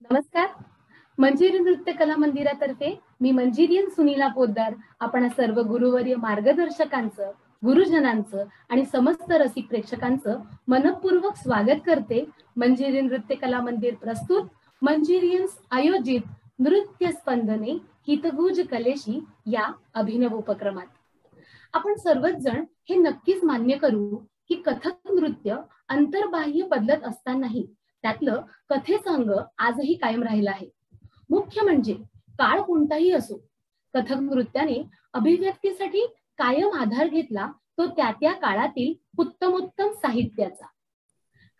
नमस्कार. मंजिरी नृत्य कला मंदिरातर्फे मी मंजिरियन सुनीला पोद्दार आपण सर्व गुरुवर्य मार्गदर्शकांचं, गुरुजनांचं आणि समस्त रसिक प्रेक्षकांचं मनपूर्वक स्वागत करते. मंजिरी नृत्य कला मंदिर प्रस्तुत मंजिरियन्स आयोजित नृत्य स्पंदने हितगुज कलेशी या अभिनव उपक्रमात. आपण सर्वच जण हे नक्कीच मान्य करू की कथक नृत्य अंतर्बाह्य बदलत असतानाही त्यातलं कथेचं अंग आजही कायम राहिलं आहे. मुख्य म्हणजे काळ कोणताही असो, कथक नृत्याने अभिव्यक्तीसाठी कायम आधार घेतला तो त्या काळातील उत्तमोत्तम साहित्याचा.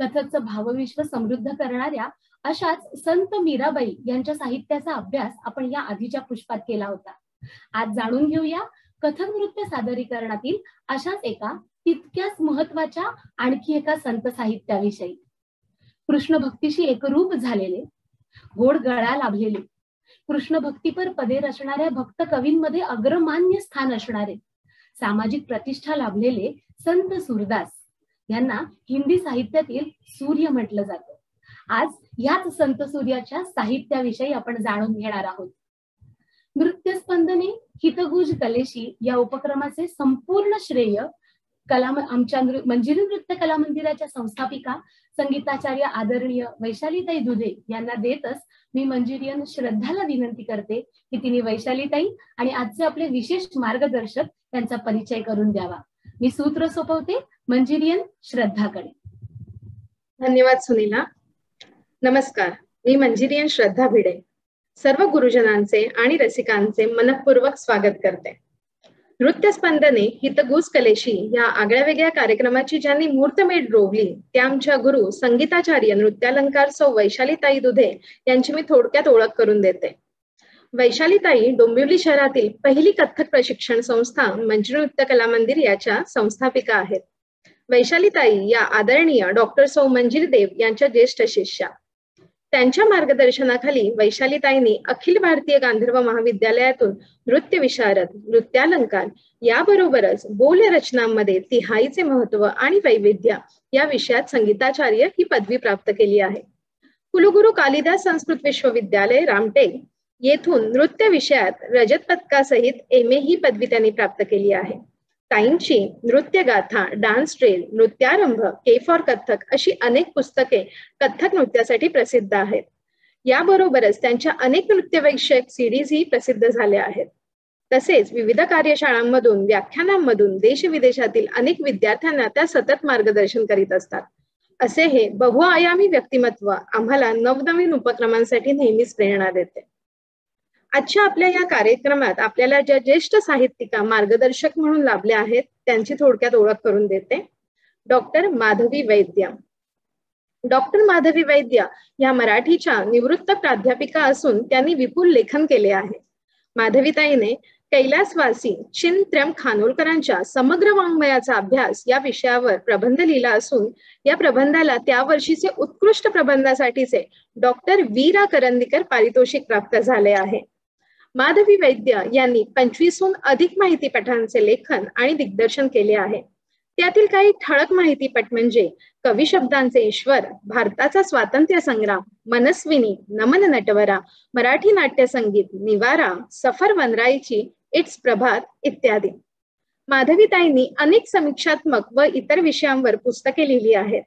कथकचं भावविश्व समृद्ध करणाऱ्या अशाच संत मीराबाई यांच्या साहित्याचा अभ्यास आपण या आधीच्या पुष्पात केला होता. आज जाणून घेऊया कथक नृत्य सादरीकरणातील अशाच एका तितक्याच महत्वाच्या आणखी एका संत साहित्याविषयी. कृष्ण भक्तीशी एकरूप झालेले, गोड गळा लाभलेले, कृष्ण भक्तीपर पदे रचणाऱ्या भक्त कवींमध्ये अग्रमान्य स्थान असणारे, सामाजिक प्रतिष्ठा लाभलेले संत सूरदास यांना हिंदी साहित्यातील सूर्य म्हटलं जातं. आज याच संत सूर्याच्या साहित्याविषयी आपण जाणून घेणार आहोत. नृत्य स्पंदने हितगुज कलेशी या उपक्रमाचे संपूर्ण श्रेय आमच्या मंजिरी नृत्य कला मंदिराच्या संस्थापिका संगीताचार्य आदरणीय वैशालीताई दुधे यांना देतच मी मंजिरियन श्रद्धाला विनंती करते की तिने वैशालीताई आणि आजचे आपले विशेष मार्गदर्शक यांचा परिचय करून द्यावा. मी सूत्र सोपवते मंजिरियन श्रद्धाकडे. धन्यवाद सुनीला. नमस्कार, मी मंजिरियन श्रद्धा भिडे सर्व गुरुजनांचे आणि रसिकांचे मनपूर्वक स्वागत करते. नृत्य स्पंदने हितगुज कलेशी या आगळ्या वेगळ्या कार्यक्रमाची ज्यांनी मुहूर्तमेढ रोवली त्या आमच्या गुरु संगीताचार्य नृत्यालंकार सौ वैशालीताई दुधे यांची मी थोडक्यात ओळख करून देते. वैशालीताई डोंबिवली शहरातील पहिली कथ्थक प्रशिक्षण संस्था मंजिरी नृत्य कला मंदिर याच्या संस्थापिका आहेत. वैशालीताई या आदरणीय डॉक्टर सौ मंजिरी देव यांच्या ज्येष्ठ शिष्या. त्यांच्या मार्गदर्शनाखाली वैशालीताईंनी अखिल भारतीय गांधर्व महाविद्यालयातून नृत्य विशारद, नृत्यालंकार याबरोबरच बोल रचनांमध्ये तिहाईचे महत्व आणि वैविध्य या विषयात संगीताचार्य ही पदवी प्राप्त केली आहे. कुलगुरू कालिदास संस्कृत विश्वविद्यालय रामटेक येथून नृत्य विषयात रजत पदकासहित MA ही पदवी त्यांनी प्राप्त केली आहे. ताईंची नृत्य गाथा, डान्स ट्रेल, नृत्यारंभ, के फॉर कथ्थक अशी अनेक पुस्तके कथ्थक नृत्यासाठी प्रसिद्ध आहेत. याबरोबरच त्यांच्या अनेक नृत्यविषयक सीडीज ही प्रसिद्ध झाल्या आहेत. तसेच विविध कार्यशाळांमधून, व्याख्यानांमधून देश-विदेशातील अनेक विद्यार्थ्यांना त्या सतत मार्गदर्शन करीत असतात. असे हे बहुआयामी व्यक्तिमत्व आम्हाला नवनवीन उपक्रमांसाठी नेहमीच प्रेरणा देते. आजच्या आपल्या या कार्यक्रमात आपल्याला ज्या ज्येष्ठ साहित्यिका मार्गदर्शक म्हणून लाभल्या आहेत त्यांची थोडक्यात ओळख करून देते. डॉक्टर माधवी वैद्य. डॉक्टर माधवी वैद्य या मराठीच्या निवृत्त प्राध्यापिका असून त्यांनी विपुल लेखन केले आहे. माधवीताईने कैलासवासी चिंत्रम खानोलकरांच्या समग्र वाङ्मयाचा अभ्यास या विषयावर प्रबंध लिहिला असून या प्रबंधाला त्या वर्षीचे उत्कृष्ट प्रबंधासाठीचे डॉक्टर वीरा करंदीकर पारितोषिक प्राप्त झाले आहे. माधवी वैद्य यांनी 25हून अधिक माहितीपटांचे लेखन आणि दिग्दर्शन केले आहे. त्यातील काही ठळक माहितीपट म्हणजे कवी शब्दांचे ईश्वर, भारताचा स्वातंत्र्य संग्राम, मनस्विनी, नमन नटवरा, मराठी नाट्यसंगीत, निवारा, सफर वनराईची, इट्स प्रभात इत्यादी. माधवीताईंनी अनेक समीक्षात्मक व इतर विषयांवर पुस्तके लिहिली आहेत.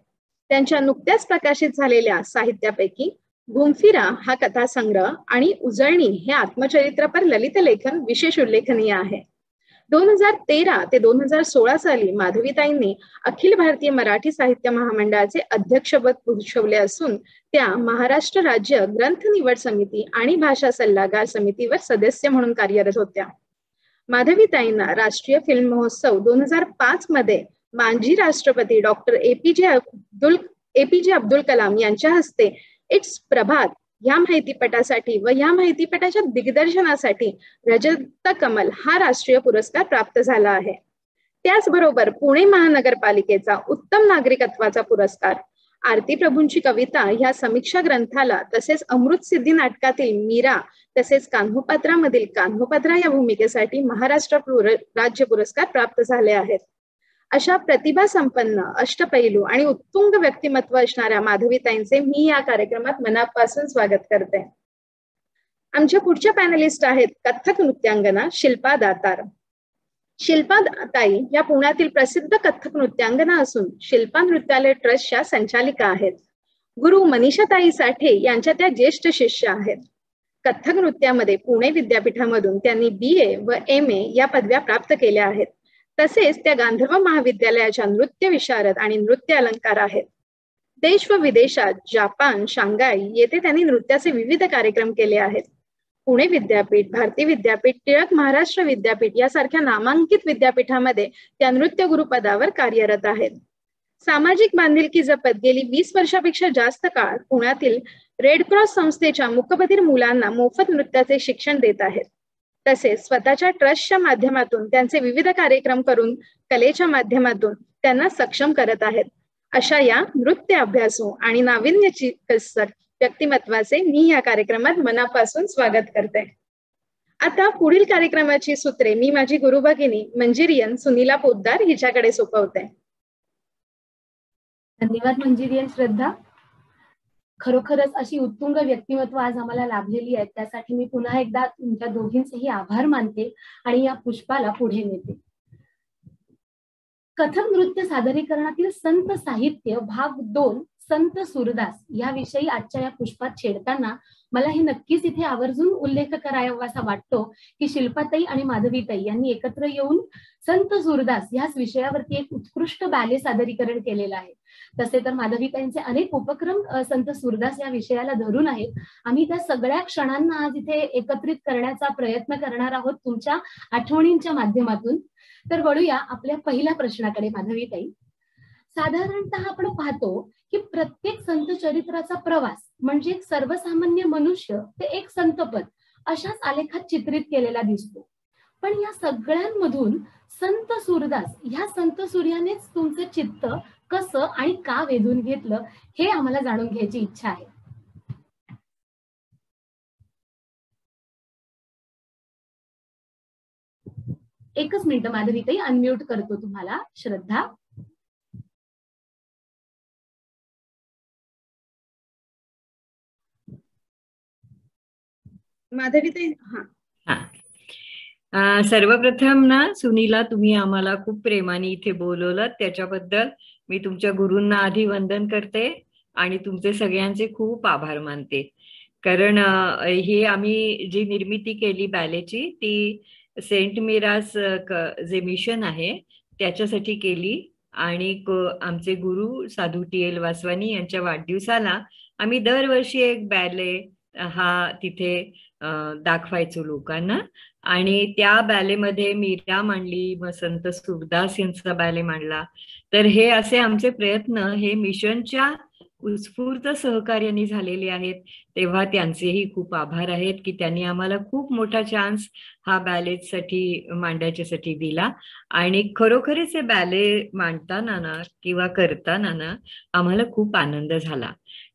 त्यांच्या नुकत्याच प्रकाशित झालेल्या साहित्यापैकी घुमफिरा हा कथासंग्रह आणि उजळणी हे आत्मचरित्रपर ललित लेखन विशेष उल्लेखनीय आहे. 2013 ते 2016 साली माधवीताईंनी अखिल भारतीय मराठी साहित्य महामंडळाचे अध्यक्षपद भूषवले असून त्या महाराष्ट्र राज्य ग्रंथ निवड समिती आणि भाषा सल्लागार समितीवर सदस्य म्हणून कार्यरत होत्या. माधवीताईंना राष्ट्रीय फिल्म महोत्सव 2005 मध्ये माजी राष्ट्रपती डॉक्टर APJ अब्दुल कलाम यांच्या हस्ते इट्स प्रभात या माहितीपटासाठी व या माहितीपटाच्या दिग्दर्शनासाठी रजत कमल हा राष्ट्रीय पुरस्कार प्राप्त झाला आहे. त्याचबरोबर पुणे महानगरपालिकेचा उत्तम नागरिकत्वाचा पुरस्कार, आरती प्रभूंची कविता ह्या समीक्षा ग्रंथाला तसेच अमृत सिद्धी नाटकातील मीरा तसेच कान्होपात्रामधील कान्होपात्रा या भूमिकेसाठी महाराष्ट्र राज्य पुरस्कार प्राप्त झाले आहेत. अशा प्रतिभा संपन्न, अष्टपैलू आणि उत्तुंग व्यक्तिमत्व असणाऱ्या माधवीताईंचे मी या कार्यक्रमात मनापासून स्वागत करते. आमच्या पुढच्या पॅनलिस्ट आहेत कथ्थक नृत्यांगना शिल्पा दातार. शिल्पा ताई या पुण्यातील प्रसिद्ध कथ्थक नृत्यांगना असून शिल्पा नृत्यालय ट्रस्टच्या संचालिका आहेत. गुरु मनीषाताई साठे यांच्या त्या ज्येष्ठ शिष्य आहेत. कथ्थक नृत्यामध्ये पुणे विद्यापीठामधून त्यांनी BA व MA या पदव्या प्राप्त केल्या आहेत. तसेच त्या गांधर्व महाविद्यालयाच्या नृत्य विशारद आणि नृत्य अलंकार आहेत. देश व विदेशात जपान, शांघाई येथे त्यांनी नृत्याचे विविध कार्यक्रम केले आहेत. पुणे विद्यापीठ, भारती विद्यापीठ, टिळक महाराष्ट्र विद्यापीठ यासारख्या नामांकित विद्यापीठामध्ये त्या नृत्य गुरुपदावर कार्यरत आहेत. सामाजिक बांधिलकी जपत गेली 20 वर्षापेक्षा जास्त काळ पुण्यातील रेड क्रॉस संस्थेच्या मूकबधिर मुलांना मोफत नृत्याचे शिक्षण देत आहेत. तसेच स्वतःच्या ट्रस्टच्या माध्यमातून त्यांचे विविध कार्यक्रम करून कलेच्या माध्यमातून त्यांना सक्षम करत आहेत. अशा या नृत्य अभ्यासू आणि नाविन्याची व्यक्तिमत्वाचे मी या कार्यक्रमात मनापासून स्वागत करते. आता पुढील कार्यक्रमाची सूत्रे मी माझी गुरु भगिनी मंजिरियन सुनीला पोद्दार हिच्याकडे सोपवते. धन्यवाद मंजिरियन श्रद्धा. खरोखरच अशी उत्तुंग व्यक्तिमत्व आज आम्हाला लाभलेली आहेत, त्यासाठी मी पुन्हा एकदा तुमच्या दोघींचेही आभार मानते आणि या पुष्पाला पुढे नेते. कथक नृत्य सादरीकरणातील संत साहित्य भाग 2 संत सूरदास याविषयी आजच्या या पुष्पात छेडताना मला हे नक्कीच इथे आवर्जून उल्लेख करावासा वाटतो की शिल्पाताई आणि माधवीताई यांनी एकत्र येऊन संत सूरदास ह्याच विषयावरती एक उत्कृष्ट बॅले सादरीकरण केलेलं आहे. तसे तर माधवीताईंचे अनेक उपक्रम संत सूरदास या विषयाला धरून आहेत. आम्ही त्या सगळ्या क्षणांना आज इथे एकत्रित करण्याचा प्रयत्न करणार आहोत तुमच्या आठवणींच्या माध्यमातून. तर वळूया आपल्या पहिल्या प्रश्नाकडे माधवीताई. साधारणतः आपण पाहतो की प्रत्येक संत चरित्राचा प्रवास म्हणजे एक सर्वसामान्य मनुष्य ते एक संतपद अशाच आलेखात चित्रित केलेला दिसतो. पण या सगळ्यांमधून संत सूरदास ह्या संत सूर्यानेच तुमचं चित्त कसं आणि का वेधून घेतलं हे आम्हाला जाणून घ्यायची इच्छा आहे. एकच मिनिट माधवीताई, अनम्यूट करतो तुम्हाला. श्रद्धा. माधवीताई. सर्वप्रथम ना सुनीला, तुम्ही आम्हाला खूप प्रेमाने इथे बोलवलं त्याच्याबद्दल मी तुमच्या गुरूंना आधी वंदन करते आणि तुमचे सगळ्यांचे खूप आभार मानते. कारण ही आम्ही जी निर्मिती केली बॅलेची ती सेंट मीरास जे मिशन आहे त्याच्यासाठी केली आणि आमचे गुरु साधू TL वासवानी यांच्या वाढदिवसाला आम्ही दरवर्षी एक बॅले हा तिथे दाखवायचो लोकांना. आणि त्या बॅलेमध्ये मीरा मांडली, मग संत सूरदास यांचा बॅले मांडला. तर हे असे आमचे प्रयत्न हे मिशनच्या उत्स्फूर्त सहकार्याने झालेले आहेत. तेव्हा त्यांचेही खूप आभार आहेत की त्यांनी आम्हाला खूप मोठा चान्स हा बॅलेसाठी मांडायच्यासाठी दिला. आणि खरोखरच हे बॅले मांडताना ना किंवा करताना ना आम्हाला खूप आनंद झाला.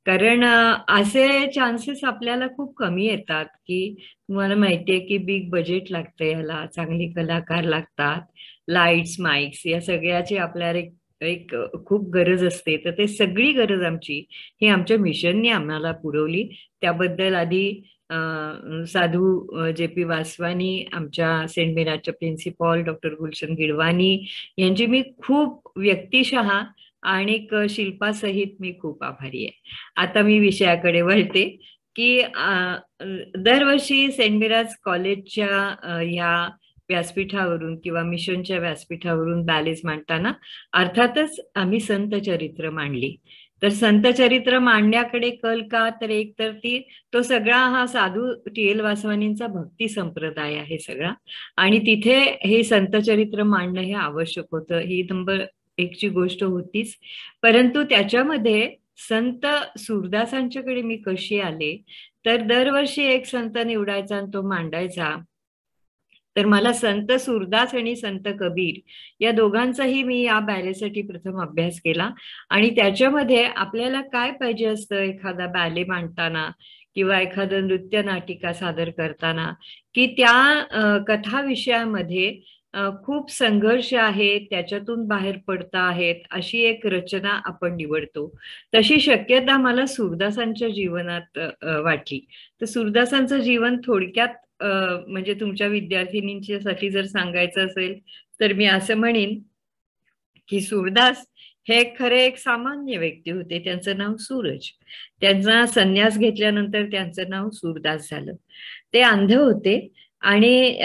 कारण असे चान्सेस आपल्याला खूप कमी येतात की तुम्हाला माहितीये की बिग बजेट लागते, ह्याला चांगली कलाकार लागतात, लाईट्स, माईक्स या सगळ्याची आपल्याला एक खूप गरज असते. तर ते सगळी गरज आमची ही आमच्या मिशनने आम्हाला पुरवली. त्याबद्दल आधी साधू JP वासवानी, आमच्या सेंट मीराच्या प्रिन्सिपॉल डॉक्टर गुलशन गिडवानी यांची मी खूप व्यक्तिशः आणि शिल्पासहित मी खूप आभारी आहे. आता मी विषयाकडे वळते की दरवर्षी सेंट मीराज कॉलेजच्या या व्यासपीठावरून किंवा मिशनच्या व्यासपीठावरून बॅलेज मांडताना अर्थातच आम्ही संत चरित्र मांडली. तर संत चरित्र मांडण्याकडे कल का, तर एक तर तो सगळा हा साधू TL वासवानींचा भक्ती संप्रदाय आहे सगळा, आणि तिथे हे संत चरित्र मांडणं हे आवश्यक होतं. ही नंबर 1 ची गोष्ट होतीच. परंतु त्याच्यामध्ये संत सूरदासांच्याकडे मी कशी आले, तर दरवर्षी एक संत निवडायचा आणि तो मांडायचा. तर मला संत सूरदास आणि संत कबीर या दोघांचाही मी या बॅलेसाठी प्रथम अभ्यास केला. आणि त्याच्यामध्ये आपल्याला काय पाहिजे असतं एखादा बॅले मांडताना किंवा एखादं नृत्य नाटिका सादर करताना, की त्या कथा विषयामध्ये खूप संघर्ष आहे, त्याच्यातून बाहेर पडता आहेत अशी एक रचना आपण निवडतो. तशी शक्यता मला सूरदासांच्या जीवनात वाटली. तर सूरदासांचं जीवन थोडक्यात म्हणजे तुमच्या विद्यार्थिनींच्यासाठी जर सांगायचं असेल तर मी असं म्हणेन की सूरदास हे खरे एक सामान्य व्यक्ती होते. त्यांचं नाव सूरज. त्यांचा संन्यास घेतल्यानंतर त्यांचं नाव सूरदास झालं. ते अंध होते आणि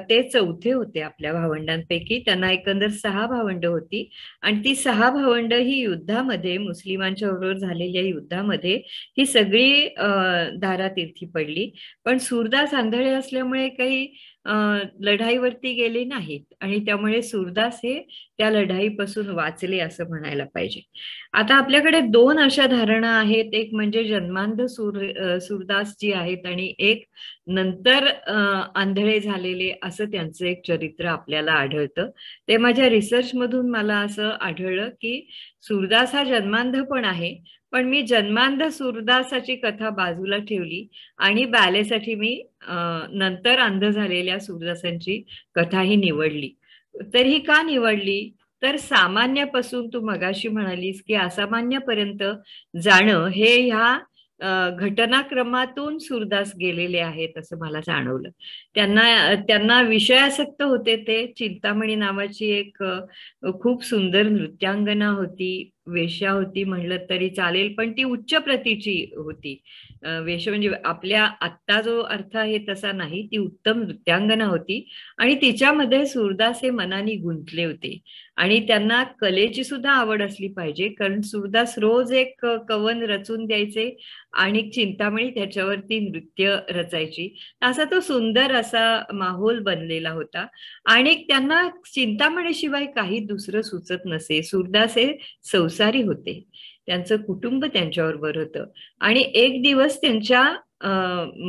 ते चौथे होते आपल्या भावंडांपैकी. त्यांना एकंदर 6 भावंड होती आणि ती 6 भावंड ही युद्धामध्ये, मुस्लिमांच्या बरोबर झालेल्या युद्धामध्ये ही सगळी धारातीर्थी पडली. पण सूरदास आंधळे असल्यामुळे काही लढाईवरती गेले नाहीत आणि त्यामुळे सूरदास हे त्या लढाईपासून वाचले असं म्हणायला पाहिजे. आता आपल्याकडे 2 अशा धारणा आहेत. एक म्हणजे जन्मांध सूरदास जी आहेत आणि एक नंतर आंधळे झालेले असं त्यांचं एक चरित्र आपल्याला आढळतं. ते माझ्या रिसर्च मधून मला असं आढळलं की सूरदास हा जन्मांध पण आहे, पण मी जन्मांध सूरदासाची कथा बाजूला ठेवली आणि बॅलेसाठी मी नंतर अंध झालेल्या सूरदासांची कथा ही निवडली. तर ही का निवडली तर सामान्यापासून तू मगाशी म्हणालीस की असामान्यपर्यंत जाणं हे ह्या घटनाक्रमातून सूरदास गेलेले आहेत असं मला जाणवलं. त्यांना विषयासक्त होते. ते चिंतामणी नावाची एक खूप सुंदर नृत्यांगना होती, वेश्या होती म्हणलं तरी चालेल, पण ती उच्च प्रतीची होती. वेश्या म्हणजे आपल्या आत्ता जो अर्थ आहे तसा नाही, ती उत्तम नृत्यांगना होती आणि तिच्यामध्ये सूरदास हे मनाने गुंतले होते आणि त्यांना कलेची सुद्धा आवड असली पाहिजे, कारण सूरदास रोज एक कवन रचून द्यायचे आणि चिंतामणी त्याच्यावरती नृत्य रचायची. असा तो सुंदर असा माहोल बनलेला होता आणि त्यांना चिंतामणीशिवाय काही दुसरं सुचत नसे. सूरदास हे संसारी होते, त्यांचं कुटुंब त्यांच्याबरोबर होतं आणि एक दिवस त्यांच्या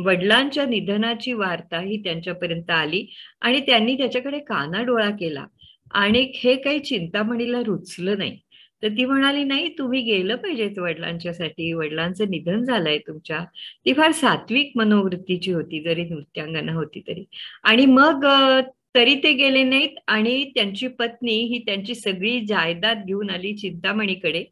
वडिलांच्या निधनाची वार्ता ही त्यांच्यापर्यंत आली आणि त्यांनी त्याच्याकडे कानाडोळा केला आणि हे काही चिंतामणीला रुचलं नाही. तर ती म्हणाली, नाही तुम्ही गेलं पाहिजेत वडिलांच्यासाठी, वडिलांचं निधन झालंय तुमच्या. ती फार सात्विक मनोवृत्तीची होती, जरी नृत्यांगना होती तरी. आणि मग तरी ते गेले नाहीत आणि त्यांची पत्नी ही त्यांची सगळी जायदाद घेऊन आली चिंतामणीकडे,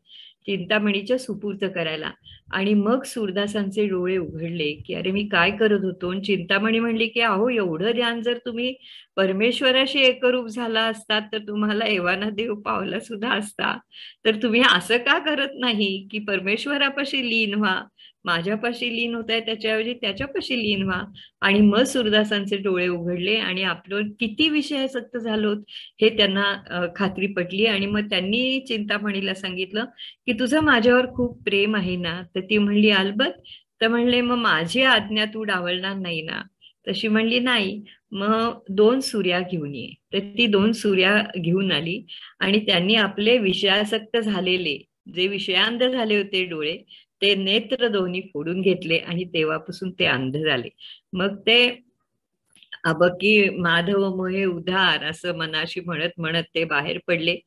चिंतामणीच्या सुपूर्द करायला. आणि मग सूरदासांचे डोळे उघडले की अरे मी काय करत होतो. चिंतामणी म्हणली की अहो एवढं ध्यान जर तुम्ही परमेश्वराशी एकरूप झाला असतात तर तुम्हाला एवाना देव पावला सुद्धा असता. तर तुम्ही असं का करत नाही की परमेश्वरापाशी लीन व्हा, माझ्यापाशी लीन होत आहे त्याच्याऐवजी त्याच्यापाशी लीन व्हा. आणि मग सूरदासांचे डोळे उघडले आणि आपण किती विषयासक्त झालो हे त्यांना खात्री पटली. आणि मग त्यांनी चिंतामणीला सांगितलं की तुझं माझ्यावर खूप प्रेम आहे ना. तर ती म्हणली अलबत. तर म्हणले मग माझी आज्ञा तू डावलणार नाही ना. तशी म्हणली नाही. मग 2 सुऱ्या घेऊन ये. तर ती 2 सुऱ्या घेऊन आली आणि त्यांनी आपले विषयासक्त झालेले, जे विषयांध झाले होते डोळे, ते नेत्र दोन्ही फोडून घेतले आणि तेव्हापासून ते अंध झाले. मग ते अबकी माधव मोहे उधार असं मनाशी म्हणत म्हणत ते बाहेर पडले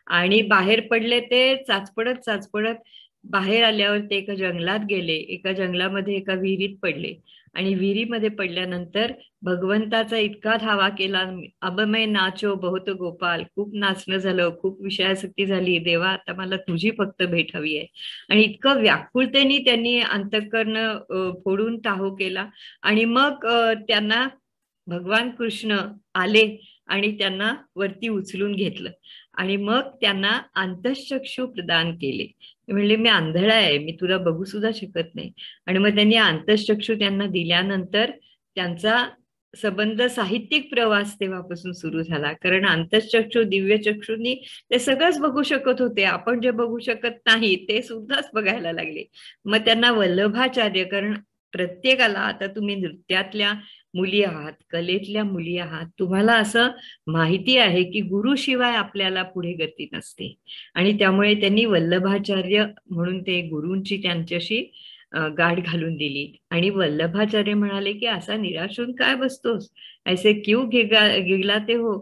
आणि बाहेर पडले ते चाचपडत बाहेर आल्यावर ते एका जंगलात गेले. एका जंगलामध्ये एका विहिरीत पडले आणि विहिरीमध्ये पडल्यानंतर भगवंताचा इतका धावा केला, अब मैं नाचो बहुत गोपाल, खूप नाचणं झालं, खूप विषयासक्ती झाली, देवा आता मला तुझी फक्त भेट हवी आहे. आणि इतकं व्याकुळतेने त्यांनी अंतःकरण फोडून टाहो केला आणि मग त्यांना भगवान कृष्ण आले आणि त्यांना वरती उचलून घेतलं आणि मग त्यांना अंतःचक्षु प्रदान केले. म्हणले मी आंधळा आहे, मी तुला बघू सुद्धा शकत नाही. आणि मग त्यांनी अंतःचक्षु त्यांना दिल्यानंतर त्यांचा संबंध साहित्यिक प्रवास तेव्हापासून सुरू झाला. कारण अंतःचक्षु दिव्य चक्षुंनी ते सगळंच बघू शकत होते, आपण जे बघू शकत नाही ते सुद्धाच बघायला लागले. मग त्यांना वल्लभाचार्य, कारण प्रत्येकाला, आता तुम्ही नृत्यातल्या मुली आहात, कलेतल्या मुली आहात, तुम्हाला असं माहिती आहे की गुरुशिवाय आपल्याला पुढे गती नसते. आणि त्यामुळे त्यांनी वल्लभाचार्य म्हणून ते गुरूंची त्यांच्याशी गाठ घालून दिली. आणि वल्लभाचार्य म्हणाले की असा निराश होऊन काय बसतोस, ऐसे क्यों गिगलाते हो,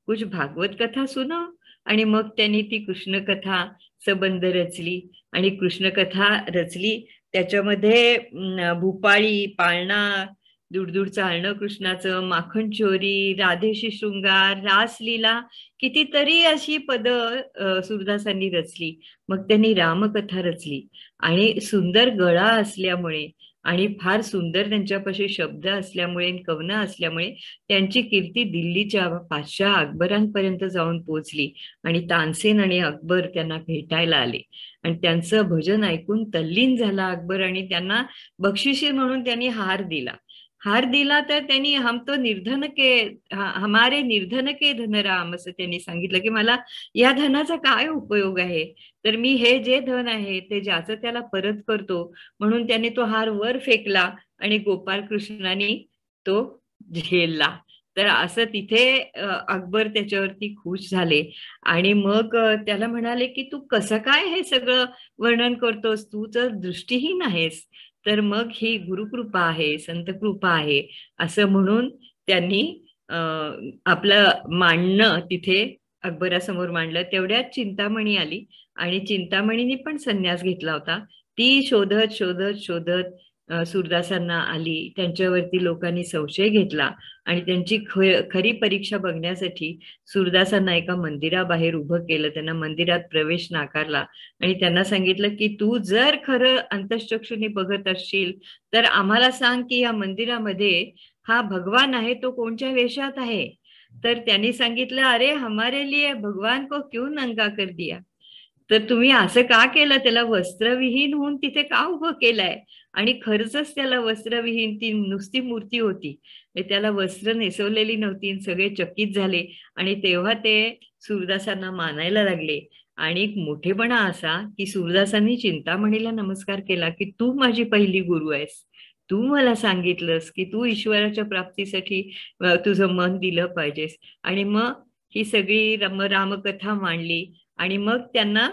कुछ भागवत कथा सुनो. आणि मग त्यांनी ती कृष्णकथा संबंध रचली आणि कृष्णकथा रचली. त्याच्यामध्ये भूपाळी, पाळणा, दूर चालणं कृष्णाचं, माखण चोरी, राधेशी शृंगार, रासलीला, कितीतरी अशी पद सूरदासांनी रचली. मग त्यांनी रामकथा रचली आणि सुंदर गळा असल्यामुळे आणि फार सुंदर त्यांच्यापाशी शब्द असल्यामुळे, कवनं असल्यामुळे त्यांची कीर्ती दिल्लीच्या बादशाह अकबरांपर्यंत जाऊन पोहोचली आणि तानसेन आणि अकबर त्यांना भेटायला आले आणि त्यांचं भजन ऐकून तल्लीन झाला अकबर आणि त्यांना बक्षिशी म्हणून त्यांनी हार दिला तर त्यांनी हमारे निर्धन के धन राम असं त्यांनी सांगितलं की मला या धनाचा काय उपयोग आहे, तर मी हे जे धन आहे ते ज्याचं त्याला परत करतो. म्हणून त्याने तो हार वर फेकला आणि गोपाळ कृष्णाने तो झेलला. तर असं तिथे अकबर त्याच्यावरती खुश झाले आणि मग त्याला म्हणाले की तू कसं काय हे सगळं वर्णन करतोस, तू तर दृष्टीहीन आहेस. तर मग ही गुरुकृपा आहे, संत कृपा आहे असं म्हणून त्यांनी आपलं मांडणं तिथे अकबरासमोर मांडलं. तेवढ्यात चिंतामणी आली आणि चिंतामणीने पण संन्यास घेतला होता. ती शोधत शोधत शोधत सूरदासांना आली. त्यांच्यावरती लोकांनी संशय घेतला आणि त्यांची खरी परीक्षा बघण्यासाठी सूरदासांना एका मंदिराबाहेर उभं केलं. त्यांना मंदिरात प्रवेश नाकारला आणि त्यांना सांगितलं की तू जर खरं अंतःचक्षुने बघत असशील तर आम्हाला सांग की या मंदिरामध्ये हा भगवान आहे तो कोणत्या वेशात आहे. तर त्यांनी सांगितलं, अरे हमारे लिए भगवान को क्यों नंगा कर दिया, तर तुम्ही असं का केलं, त्याला वस्त्रविहीन होऊन तिथे का उभं केलंय. आणि खरंच त्याला वस्त्रविहीन ती नुसती मूर्ती होती, त्याला वस्त्र नेसवलेली नव्हती. सगळे चकित झाले आणि तेव्हा ते सूरदासांना मानायला लागले. आणि एक मोठेपणा असा की सूरदासांनी चिंतामणीला नमस्कार केला की तू माझी पहिली गुरु आहेस, तू मला सांगितलंस की तू ईश्वराच्या प्राप्तीसाठी तुझं मन दिलं पाहिजेस. आणि मग ही सगळी रामकथा मांडली आणि मग त्यांना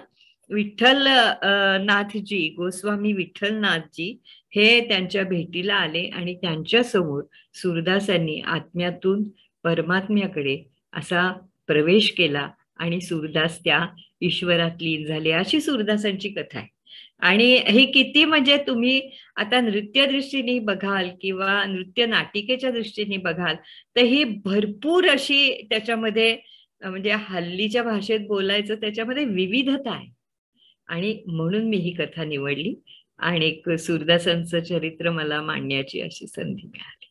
विठ्ठल नाथजी, गोस्वामी विठ्ठलनाथजी हे त्यांच्या भेटीला आले आणि त्यांच्या समोर सूरदासांनी आत्म्यातून परमात्म्याकडे असा प्रवेश केला आणि सूरदास त्या ईश्वरात लीन झाले. अशी सूरदासांची कथा आहे. आणि ही किती म्हणजे तुम्ही आता नृत्य दृष्टीने बघाल किंवा नृत्य नाटिकेच्या दृष्टीने बघाल तर ही भरपूर अशी त्याच्यामध्ये म्हणजे हल्लीच्या भाषेत बोलायचं त्याच्यामध्ये विविधता आहे. आणि म्हणून मी ही कथा निवडली आणि सूरदासांचं चरित्र मला मांडण्याची अशी संधी मिळाली.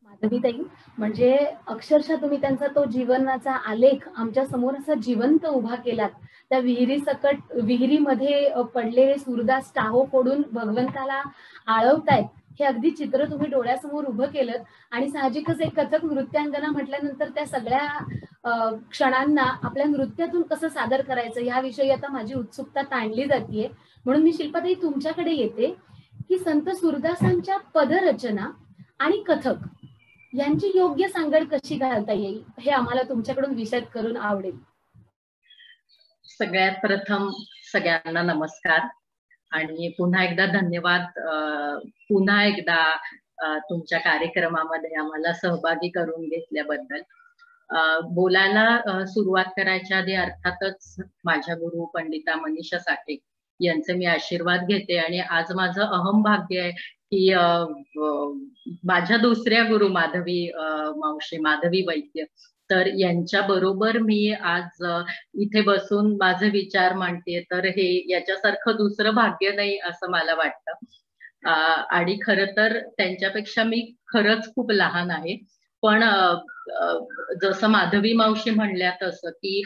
माधवीताई, म्हणजे अक्षरशः तुम्ही त्यांचा तो जीवनाचा आलेख आमच्या समोर असा जिवंत उभा केलात. त्या विहिरीमध्ये पडलेले सूरदास टाहो फोडून भगवंताला आळवतायत हे अगदी चित्र तुम्ही डोळ्यासमोर उभं केलं. आणि साहजिकच एक कथक नृत्यांगना म्हटल्यानंतर त्या सगळ्या क्षणांना आपल्या नृत्यातून कसं सादर करायचं याविषयी आता माझी उत्सुकता ताणली जातीये. म्हणून मी शिल्पाताई तुमच्याकडे येते की संत सूरदासांच्या पदरचना आणि कथक यांची योग्य सांगड कशी घालता येईल हे आम्हाला तुमच्याकडून विशद करून आवडेल. सगळ्यात प्रथम सगळ्यांना नमस्कार आणि पुन्हा एकदा धन्यवाद. पुन्हा एकदा तुमच्या कार्यक्रमामध्ये आम्हाला सहभागी करून घेतल्याबद्दल. बोलायला सुरुवात करायच्या आधी अर्थातच माझ्या गुरु पंडिता मनीषा साठे यांचे मी आशीर्वाद घेते. आणि आज माझं अहम भाग्य आहे की माझ्या दुसऱ्या गुरु माधवी मावशी, माधवी वैद्य, तर यांच्या बरोबर मी आज इथे बसून माझे विचार मांडते. तर हे याच्यासारखं दुसरं भाग्य नाही असं मला वाटतं. आणि खरं तर त्यांच्यापेक्षा मी खरंच खूप लहान आहे. पण जसं माधवी मावशी म्हणल्या तसं की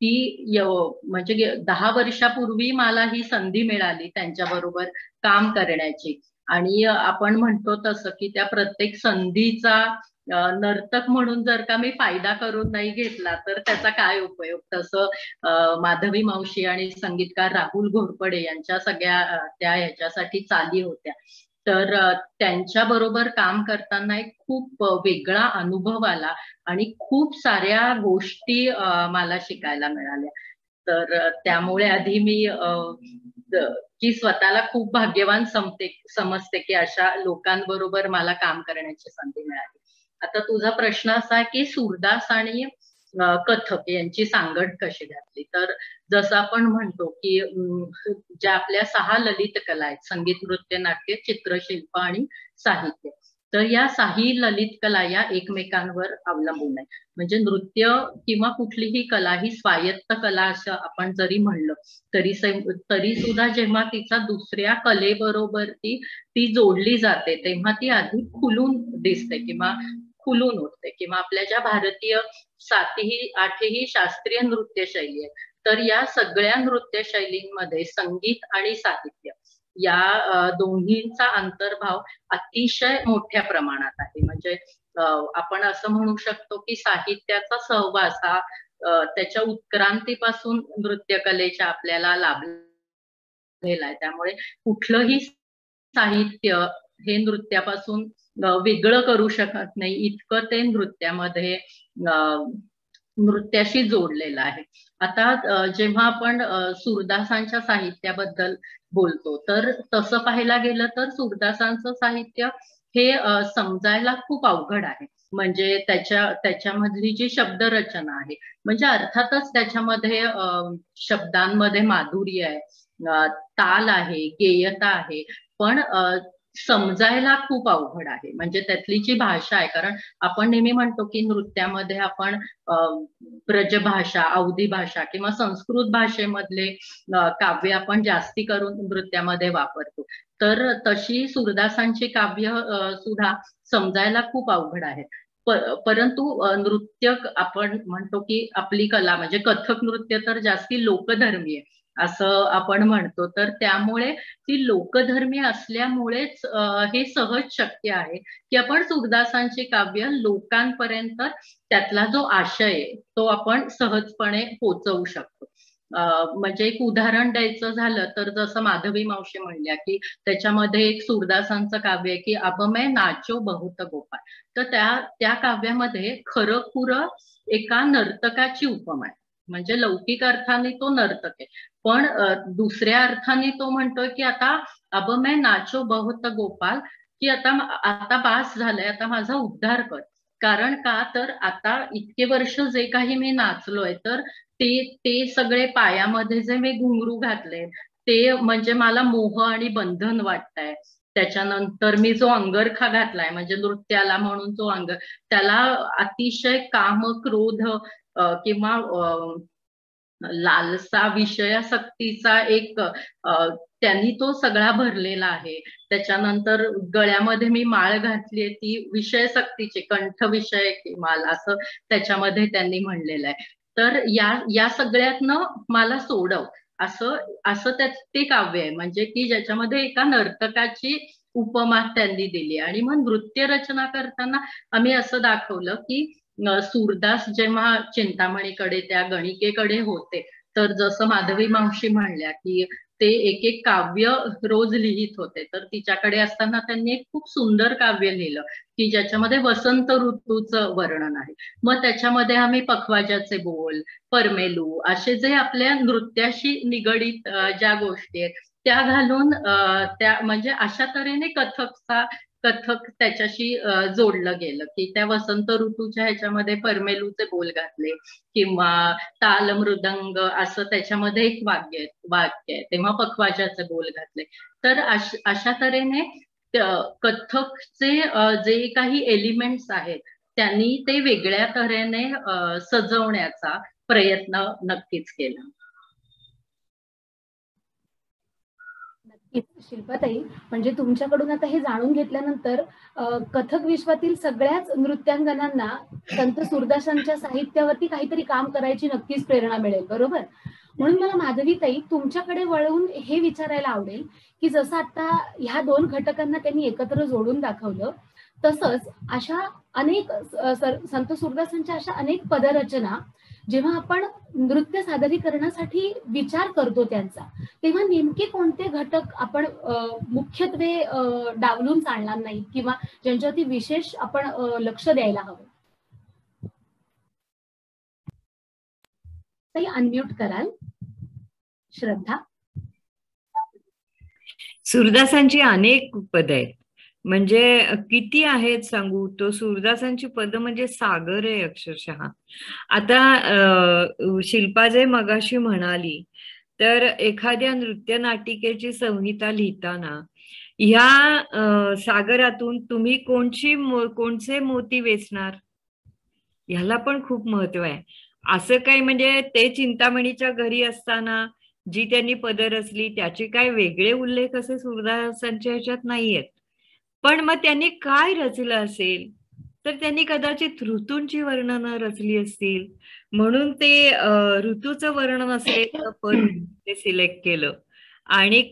ती म्हणजे 10 वर्षापूर्वी मला ही संधी मिळाली त्यांच्याबरोबर काम करण्याची. आणि आपण म्हणतो तसं की त्या प्रत्येक संधीचा नर्तक म्हणून जर का मी फायदा करून नाही घेतला तर त्याचा काय उपयोग. तसं माधवी मावशी आणि संगीतकार राहुल घोरपडे यांच्या सगळ्या त्या ह्याच्यासाठी चाली होत्या. तर त्यांच्या बरोबर काम करताना एक खूप वेगळा अनुभव आला आणि खूप साऱ्या गोष्टी मला शिकायला मिळाल्या. तर त्यामुळे आधी मी की स्वतःला खूप भाग्यवान समजते की अशा लोकांबरोबर मला काम करण्याची संधी मिळाली. आता तुझा प्रश्न असा की सूरदास आणि कथक यांची सांगड कशी घातली. तर जसं आपण म्हणतो की ज्या आपल्या 6 ललित कला आहेत, संगीत, नृत्य, नाट्य, चित्रशिल्प आणि साहित्य, तर या 6 ललित कला या एकमेकांवर अवलंबून आहे. म्हणजे नृत्य किंवा कुठलीही कला ही स्वायत्त कला असं आपण जरी म्हणलं तरी सुद्धा जेव्हा तिचा दुसऱ्या कलेबरोबर ती जोडली जाते तेव्हा ती अधिक खुलून दिसते किंवा खुलून उठते. किंवा आपल्या ज्या भारतीय 7ही-8ही शास्त्रीय नृत्य शैली आहे, तर या सगळ्या नृत्य शैलींमध्ये संगीत आणि साहित्य या दोन्हींचा अंतर्भाव अतिशय मोठ्या प्रमाणात आहे. म्हणजे आपण असं म्हणू शकतो की साहित्याचा सहवास हा त्याच्या उत्क्रांतीपासून नृत्यकलेच्या आपल्याला लाभलेला आहे. त्यामुळे कुठलंही साहित्य हे नृत्यापासून वेगळं करू शकत नाही, इतकं ते नृत्याशी जोडलेलं आहे. आता जेव्हा आपण सूरदासांच्या साहित्याबद्दल बोलतो तर तसं पाहायला गेलं तर सूरदासांचं साहित्य हे समजायला खूप अवघड आहे. म्हणजे त्याच्यामधली जी शब्दरचना आहे, म्हणजे अर्थातच त्याच्यामध्ये शब्दांमध्ये माधुर्य आहे, ताल आहे, गेयता आहे, पण समजायला खूप अवघड आहे. म्हणजे त्यातली जी भाषा आहे, कारण आपण नेहमी म्हणतो की नृत्यामध्ये आपण ब्रजभाषा, अवधी भाषा किंवा संस्कृत भाषेमधले काव्य आपण जास्ती करून नृत्यामध्ये वापरतो. तर तशी सूरदासांची काव्य सुद्धा समजायला खूप अवघड आहेत. परंतु नृत्य आपण म्हणतो की आपली कला म्हणजे कथक नृत्य तर जास्ती लोकधर्मी आहे असं आपण म्हणतो. तर त्यामुळे ती लोकधर्मी असल्यामुळेच हे सहज शक्य आहे की आपण सूरदासांची काव्य लोकांपर्यंत त्यातला जो आशय आहे तो आपण सहजपणे पोहोचवू शकतो. म्हणजे एक उदाहरण द्यायचं झालं तर जसं माधवी मावशी म्हणल्या की त्याच्यामध्ये एक सूरदासांचं काव्य आहे की अब मैं नाचो बहुत गोपाळ. तर त्या काव्यामध्ये खरं खुरं एका नर्तकाची उपमा आहे. म्हणजे लौकिक अर्थाने तो नर्तक आहे, पण दुसऱ्या अर्थाने तो म्हणतोय की आता अब मैं नाचो बहुत गोपाल, की आता बास झालंय, आता माझा उद्धार कर. कारण का तर आता इतके वर्ष जे काही मी नाचलोय तर ते सगळे पायामध्ये जे मी घुंगरू घातले ते म्हणजे मला मोह आणि बंधन वाटतंय. त्याच्यानंतर मी जो अंगरखा घातलाय म्हणजे नृत्याला म्हणून जो त्याला अतिशय काम, क्रोध किंवा लालसा, विषयासक्तीचा एक त्यांनी तो सगळा भरलेला आहे. त्याच्यानंतर गळ्यामध्ये मी माळ घातलीये ती विषयसक्तीची, कंठ विषय माल असं त्याच्यामध्ये त्यांनी म्हणलेलं आहे. तर या सगळ्यातनं मला सोडव असं ते काव्य आहे. म्हणजे की ज्याच्यामध्ये एका नर्तकाची उपमा त्यांनी दिली. आणि मग नृत्य रचना करताना आम्ही असं दाखवलं की सूरदास जेव्हा चिंतामणीकडे त्या गणिकेकडे होते तर जसं माधवी मावशी म्हणल्या की ते एक काव्य रोज लिहित होते. तर तिच्याकडे असताना त्यांनी एक खूप सुंदर काव्य लिहिलं की ज्याच्यामध्ये वसंत ऋतूचं वर्णन आहे. मग त्याच्यामध्ये आम्ही पखवाजाचे बोल, परमेलू असे जे आपल्या नृत्याशी निगडीत ज्या गोष्टी आहेत त्या घालून त्या म्हणजे अशा तऱ्हेने कथक त्याच्याशी जोडलं गेलं की त्या वसंत ऋतूच्या ह्याच्यामध्ये परमेलूचे बोल घातले किंवा ताल मृदंग असं त्याच्यामध्ये एक वाक्य आहे, तेव्हा पखवाजाचे बोल घातले. तर अशा तऱ्हेने कथकचे जे काही एलिमेंट्स आहेत त्यांनी ते वेगळ्या तऱ्हेने सजवण्याचा प्रयत्न नक्कीच केला. शिल्पाताई, म्हणजे तुमच्याकडून आता हे जाणून घेतल्यानंतर कथक विश्वातील सगळ्याच नृत्यांगनांना संत सूरदासांच्या साहित्यावरती काहीतरी काम करायची नक्कीच प्रेरणा मिळेल, बरोबर? म्हणून मला माधवीताई तुमच्याकडे वळून हे विचारायला आवडेल की जसं आता ह्या 2 घटकांना त्यांनी एकत्र जोडून दाखवलं, तसंच अशा अनेक संत सूरदासांच्या अशा अनेक पदरचना जेव्हा आपण नृत्य सादरीकरणासाठी विचार करतो त्यांचा, तेव्हा नेमके कोणते घटक आपण मुख्यत्वे डावलून चालणार नाही किंवा ज्यांच्यावरती विशेष आपण लक्ष द्यायला हवं? ताई अनम्यूट कराल? श्रद्धा. सूरदासांची अनेक पद आहेत, म्हणजे किती आहेत सांगू. तो सूरदासांची पद म्हणजे सागर आहे अक्षरशः. आता शिल्पा जे मगाशी म्हणाली, तर एखाद्या नृत्य नाटिकेची संहिता लिहिताना ह्या सागरातून तुम्ही कोणचे मोती वेचणार, ह्याला पण खूप महत्व आहे. असं काही म्हणजे ते चिंतामणीच्या घरी असताना जी त्यांनी पद रचली त्याचे काय वेगळे उल्लेख असे सूरदासांच्या ह्याच्यात नाहीयेत. पण मग त्यांनी काय रचलं असेल, तर त्यांनी कदाचित ऋतूंची वर्णनं रचली असतील, म्हणून ते ऋतूचं वर्णन असलेलं पद ते सिलेक्ट केलं. आणि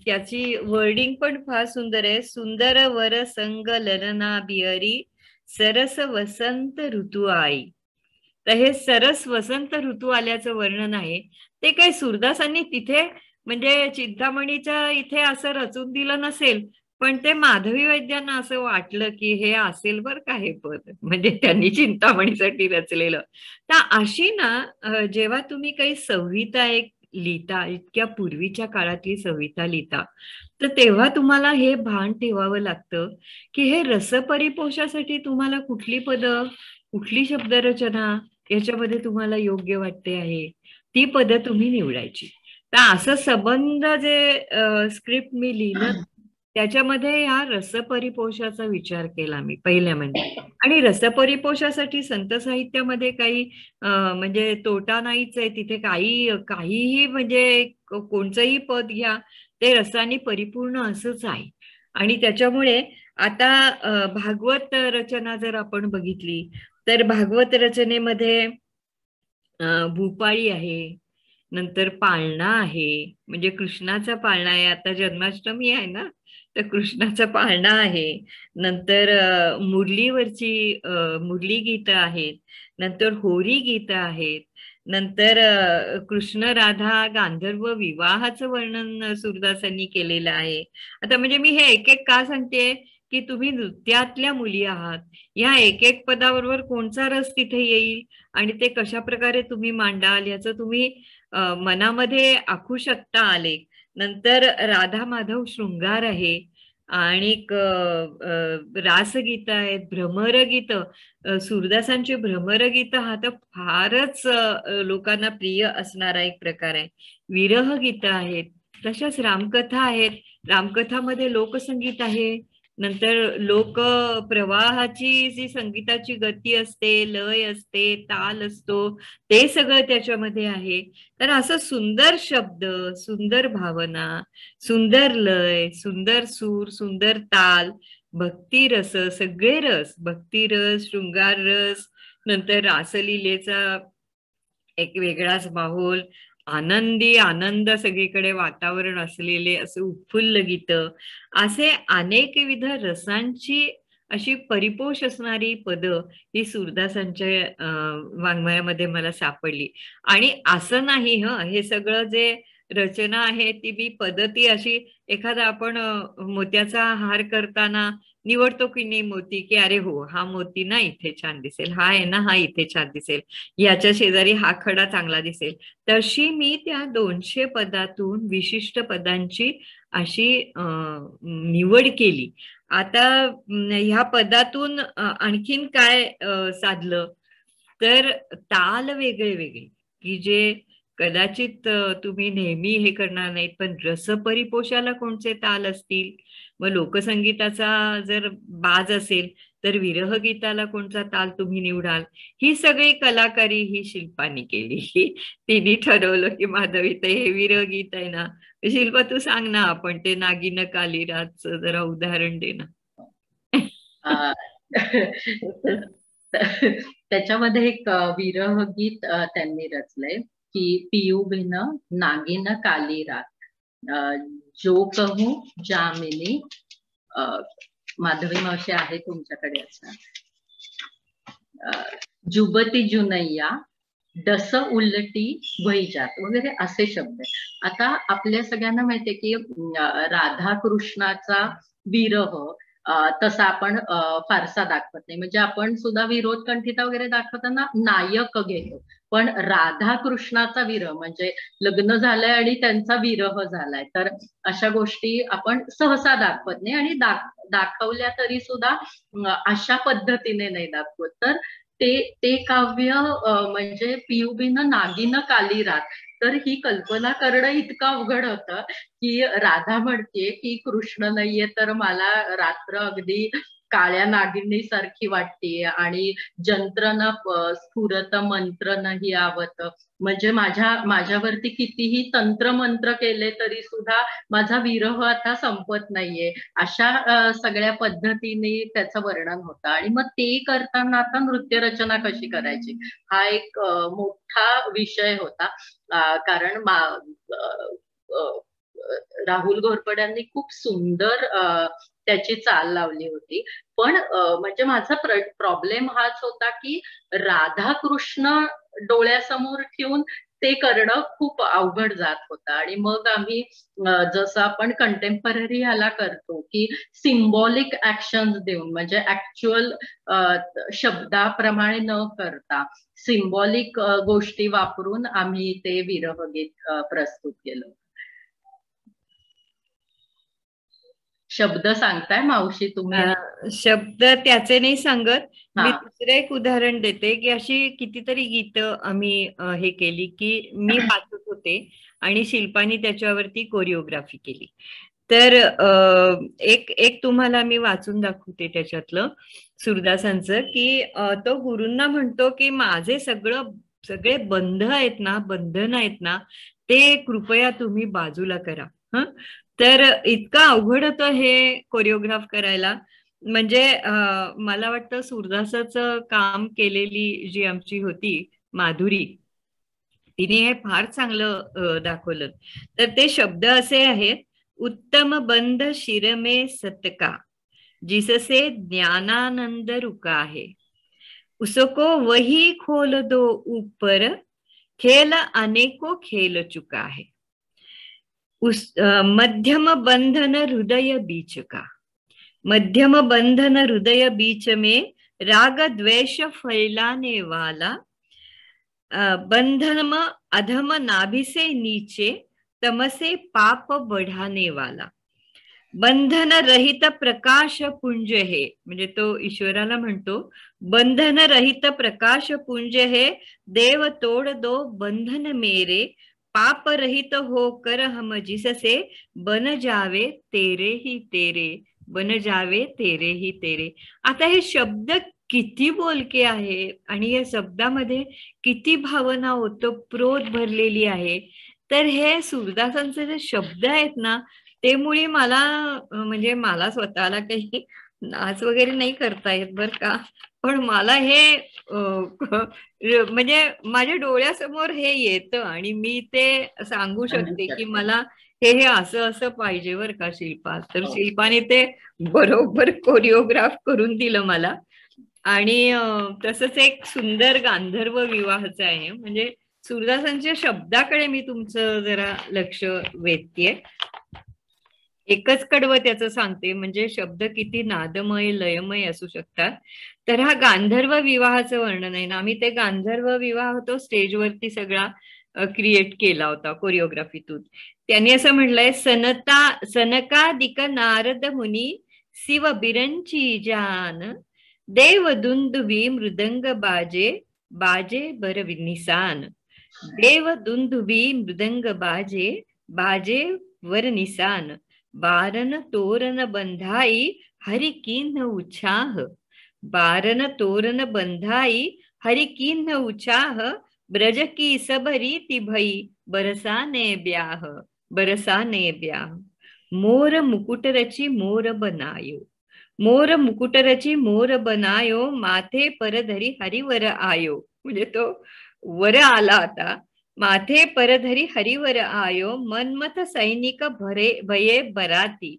त्याची वर्डिंग पण फार सुंदर आहे. सुंदर वर संग ललना बिहरी सरस वसंत ऋतू आई. तर हे सरस वसंत ऋतू आल्याचं वर्णन आहे. ते काही सूरदासांनी तिथे म्हणजे चिंतामणीच्या इथे असं रचून दिलं नसेल, पण ते माधवी वैद्यांना असं वाटलं की हे असेल बर का हे पद, म्हणजे त्यांनी चिंतामणीसाठी रचलेलं. तर अशी ना जेव्हा तुम्ही काही संहिता एक लिहिता, इतक्या पूर्वीच्या काळातली संहिता लिहिता, तर तेव्हा तुम्हाला हे भान ठेवावं लागतं की हे रसपरिपोषासाठी तुम्हाला कुठली पदं, कुठली शब्दरचना याच्यामध्ये तुम्हाला योग्य वाटते आहे, ती पदं तुम्ही निवडायची. तर असं संबंध जे स्क्रिप्ट मी लिहिलं त्याच्यामध्ये ह्या रसपरिपोषाचा विचार केला मी पहिल्या म्हणजे. आणि रसपरिपोषासाठी संत साहित्यामध्ये काही म्हणजे तोटा नाहीच आहे. तिथे काहीही म्हणजे कोणचंही पद घ्या, ते रसाने परिपूर्ण असंच आहे. आणि त्याच्यामुळे आता भागवत रचना जर आपण बघितली, तर भागवत रचनेमध्ये भूपाळी आहे, नंतर पाळणा आहे, म्हणजे कृष्णाचा पाळणा आहे. आता जन्माष्टमी आहे ना, तर कृष्णाचा पाळणा आहे. नंतर मुरलीवरची मुरली गीतं आहेत, नंतर होरी गीतं आहेत, नंतर कृष्ण राधा गांधर्व विवाहाचं वर्णन सूरदासांनी केलेलं आहे. आता म्हणजे मी हे एक एक का सांगते की तुम्ही नृत्यातल्या मुली आहात, या एक एक पदाबरोबर कोणचा रस तिथे येईल आणि ते कशा प्रकारे तुम्ही मांडाल याचं तुम्ही मनामध्ये आखू शकता आलेख. नंतर राधा माधव शृंगार आहे, आणि रासगीत आहेत, भ्रमरगीत. सूरदासांची भ्रमरगीत हा तर फारच लोकांना प्रिय असणारा एक प्रकार आहे. विरह गीत आहेत, तशाच रामकथा आहेत. रामकथामध्ये लोकसंगीत आहे, नंतर लोक प्रवाहाची जी संगीताची गती असते, लय असते, ताल असतो, ते सगळं त्याच्यामध्ये आहे. तर असं सुंदर शब्द, सुंदर भावना, सुंदर लय, सुंदर सूर, सुंदर ताल, भक्ती रस, सगळे रस, भक्ती रस, शृंगार रस, नंतर रासलीलेचा एक वेगळाच माहोल, आनंदी आनंद सगळीकडे वातावरण असलेले असे उत्फुल्ल गीत, असे अनेक विविध रसांची अशी परिपोष असणारी पदं ही सूरदासांच्या वाङ्मयामध्ये मला सापडली. आणि असं नाही हे सगळं जे रचना आहे ती मी पद्धती अशी एखादा आपण मोत्याचा हार करताना निवडतो की नाही मोती, की अरे हो हा मोती ना इथे छान दिसेल, हा आहे ना हा इथे छान दिसेल, याच्या शेजारी हा खडा चांगला दिसेल, तशी मी त्या 200 पदातून विशिष्ट पदांची अशी निवड केली. आता ह्या पदातून आणखीन काय साधलं, तर ताल वेगळे वेगळे की जे कदाचित तुम्ही नेहमी हे करणार नाहीत, पण रसपरिपोषाला कोणते ताल असतील, मग लोकसंगीताचा जर बाज असेल तर विरह गीताला कोणता ताल तुम्ही निवडाल, ही सगळी कलाकारी ही शिल्पानी केली. तिने ठरवलं की माधवी ते हे विरह गीत आहे ना, शिल्पा तू सांग ना, आपण ते नागिन कालीराजचं जरा उदाहरण दे ना. त्याच्यामध्ये एक विरह गीत त्यांनी रचलंय की पियू बिन नागिन काली रात, जो कहू जामिनी. माधवी मावशी आहे तुमच्याकडे असं, जुबती जुनैया डस उलटी वैजात वगैरे असे शब्द. आता आपल्या सगळ्यांना माहितीये की राधा कृष्णाचा विरह तसा आपण फारसा दाखवत नाही. म्हणजे आपण सुद्धा विरोध कंठिता वगैरे दाखवताना नायक घेतो, पण राधा कृष्णाचा विरह म्हणजे लग्न झालंय आणि त्यांचा विरह झालाय, तर अशा गोष्टी आपण सहसा दाखवत नाही. आणि दाखवल्या तरी सुद्धा अशा पद्धतीने नाही दाखवत. तर ते काव्य म्हणजे पियुबीनं नागिन काली रात, तर ही कल्पना करणं इतकं अवघड होतं की राधा म्हणते की कृष्ण नाहीये तर मला रात्र अगदी काळ्या नागिनी सारखी वाटते आणि जंत्रन स्फुरत मंत्र नाही आवत. म्हणजे माझ्यावरती कितीही तंत्र मंत्र केले तरी सुद्धा माझा विरह आता संपत नाहीये. अशा सगळ्या पद्धतीने त्याचं वर्णन होतं. आणि मग ते करताना आता नृत्य रचना कशी करायची हा एक मोठा विषय होता. कारण राहुल घोरपड्यांनी खूप सुंदर त्याची चाल लावली होती. पण म्हणजे माझा प्रॉब्लेम हाच होता की राधा कृष्ण डोळ्यासमोर ठेवून ते करणं खूप अवघड जात होतं. आणि मग आम्ही जसं आपण कंटेम्पररी ह्याला करतो की सिम्बॉलिक ऍक्शन्स देऊन, म्हणजे ऍक्च्युअल शब्दाप्रमाणे न करता सिम्बॉलिक गोष्टी वापरून आम्ही ते विरहगीत प्रस्तुत केलं. शब्द सांगताय मावशी तुम्ही? शब्द त्याचे नाही सांगत. मी दुसरं एक उदाहरण देते की अशी कितीतरी गीतं आम्ही हे केली की मी वाचत होते आणि शिल्पानी त्याच्यावरती कोरिओग्राफी केली. तर एक तुम्हाला मी वाचून दाखवते त्याच्यातलं सूरदासांचं की तो गुरूंना म्हणतो की माझे सगळे बंधन आहेत ना ते कृपया तुम्ही बाजूला करा. तर इतकं अवघड होतं हे कोरिओग्राफ करायला. म्हणजे मला वाटतं सूरदासाचं काम केलेली जी आमची होती माधुरी, तिने हे फार चांगलं दाखवलं. तर ते शब्द असे आहेत, उत्तम बंध शिरमे सतका जिससे ज्ञानानंद रुका है, उसको वही खोल दो ऊपर खेल अनेको खेल चुका है, उस मध्यम बंधन हृदय बीच का, मध्यम बंधन हृदय बीच में राग द्वेष फैलाने वाला, बंधन अधम नाभि से नीचे तमसे पाप बढ़ाने वाला, बंधन रहित प्रकाश पुंज है. म्हणजे तो ईश्वराला म्हणतो बंधन रहित प्रकाश पुंज है, देव तोड़ दो बंधन मेरे, पाप रहित होकर हम जिससे बन जावे तेरे ही तेरे, बन जावे तेरे ही तेरे. आता हे शब्द किती बोलके आहे आणि या शब्दामध्ये किती भावना ओतप्रोत भरलेली आहे. तर हे सूरदासांचे जे शब्द आहेत ना, ते मुळे मला म्हणजे मला स्वतःला काही नाच वगैरे नाही करता येत बरं का, पण मला हे म्हणजे माझ्या डोळ्यासमोर हे येतं आणि मी ते सांगू शकते की मला हे असं असं पाहिजे बरं का शिल्पा. तर शिल्पाने ते बरोबर कोरिओग्राफ करून दिलं मला. आणि तसंच एक सुंदर गांधर्व विवाहाचं आहे. म्हणजे सूरदासांच्या शब्दाकडे मी तुमचं जरा लक्ष वेधतेय. एकच कडवं त्याचं सांगते, म्हणजे शब्द किती नादमय लयमय असू शकतात. तर हा गांधर्व विवाहाचं वर्णन आहे ना, आम्ही ते गांधर्व विवाह तो स्टेजवरती सगळा क्रिएट केला होता कोरिओग्राफीतून. त्यांनी असं म्हटलंय, सनकादिक नारद मुनी शिव बिरंची जान, देव दुंदुभी मृदंग बाजे, बाजे बर निसान, देव दुंदुभी मृदंग बाजे, बाजे वर निसान, बारन तोरण बंधाई हरि कीन्ह उछाह, बारन तोरण बंधाई हरि कीन्ह उछाह, ब्रज की सब रीति भई बरसाने ब्याह, बरसाने ब्याह, मोर मुकुट रची मोर बनायो, मोर मुकुट रची मोर बनायो, माथे परधरी हरिवर आयो. म्हणजे तो वर आला आता, माथे परधरी हरिवर आयो, मनमथ सैनिक भये बराती,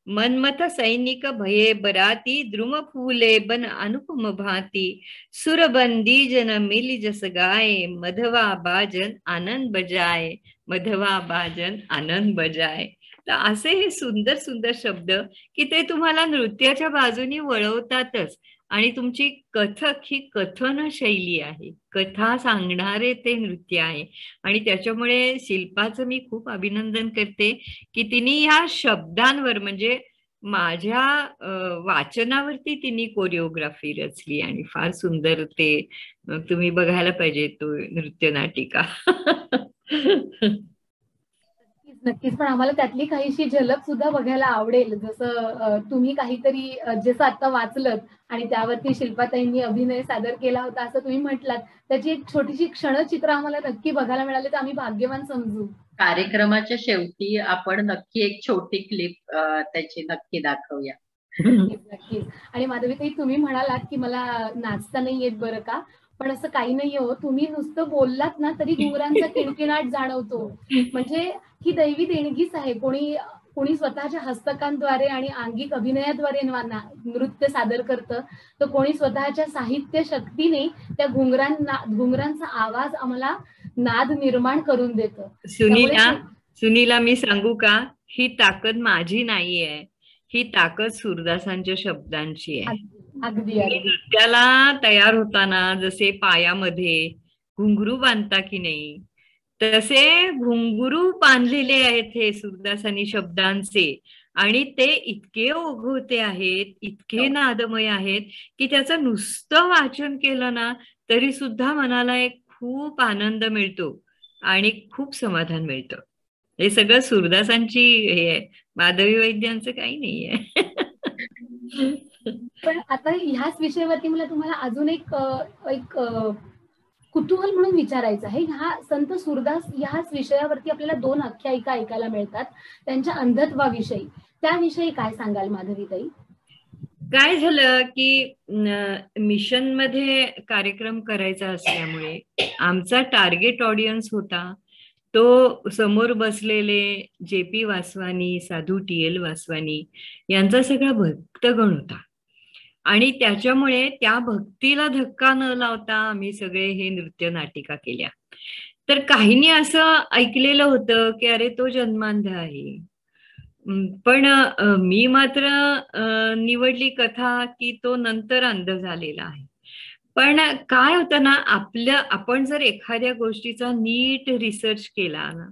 मनमथ सैनिक भये बराती, द्रुम फूले बन अनुपम भांति, सुरबंदी जन मिल जस गाए, मधवा बाजन आनंद बजाए, मधवा बाजन आनंद बजाय. तर असे हे सुंदर सुंदर शब्द की ते तुम्हाला नृत्याच्या बाजूनी वळवतातच. आणि तुमची कथक ही कथन शैली आहे, कथा सांगणारे ते नृत्य आहे. आणि त्याच्यामुळे शिल्पाचं मी खूप अभिनंदन करते की तिने ह्या शब्दांवर म्हणजे माझ्या वाचनावरती तिने कोरिओग्राफी रचली आणि फार सुंदर ते तुम्ही बघायला पाहिजे तो नृत्य नाटिका. नक्कीच, पण आम्हाला त्यातली काहीशी झलक सुद्धा बघायला आवडेल. जसं तुम्ही काहीतरी जसं आता वाचलत आणि त्यावरती शिल्पाताईंनी अभिनय सादर केला होता असं तुम्ही म्हटलात, त्याची एक छोटीशी क्षणचित्र आम्हाला नक्की बघायला मिळाले तर आम्ही भाग्यवान समजू. कार्यक्रमाच्या शेवटी आपण नक्की एक छोटी क्लिप त्याची नक्की दाखवूया. नक्कीच. आणि माधवीताई, तुम्ही म्हणालात की मला नाचता नाही येत बरं का, पण असं काही नाही हो. तुम्ही नुसतं बोललात ना तरी घुंगरांचा किणकिणाट जाणवतो. म्हणजे ही दैवी देणगीच आहे. कोणी स्वतःच्या हस्तकांद्वारे आणि अंगिक अभिनयाद्वारे नृत्य सादर करतं, तर कोणी स्वतःच्या साहित्य शक्तीने त्या घुंगरांचा आवाज आम्हाला नाद निर्माण करून देतं. सुनीला मी सांगू का, ही ताकद माझी नाहीये, ही ताकद सूरदासांच्या शब्दांची आहे. अगदी नृत्याला तयार होताना जसे पायामध्ये घुंगरू बांधता की नाही, तसे घुंगरू बांधलेले आहेत हे सूरदासांनी शब्दांचे. आणि ते इतके ओघवते आहेत, इतके नादमय आहेत की त्याचं नुसतं वाचन केलं ना तरी सुद्धा मनाला एक खूप आनंद मिळतो आणि खूप समाधान मिळतं. हे सगळं सूरदासांची हे आहे, माधवी वैद्यांचं काही नाहीये. पण आता ह्याच विषयावरती मला तुम्हाला अजून एक कुतूहल म्हणून विचारायचं आहे. ह्या संत सूरदास ह्याच विषयावरती आपल्याला 2 आख्यायिका ऐकायला मिळतात त्यांच्या अंधत्वाविषयी. त्याविषयी काय सांगाल माधवीताई? काय झालं की मिशन मध्ये कार्यक्रम करायचा असल्यामुळे आमचा टार्गेट ऑडियन्स होता तो समोर बसलेले JP वासवानी, साधू TL वासवानी यांचा सगळा भक्तगण होता. आणि त्याच्यामुळे त्या भक्तीला धक्का न लावता आम्ही सगळे हे नृत्य नाटिका केल्या. तर काहींनी असं ऐकलेलं होतं की अरे तो जन्मांध आहे, पण मी मात्र निवडली कथा की तो नंतर अंध झालेला आहे. पण काय होतं ना, आपण जर एखाद्या गोष्टीचा नीट रिसर्च केला ना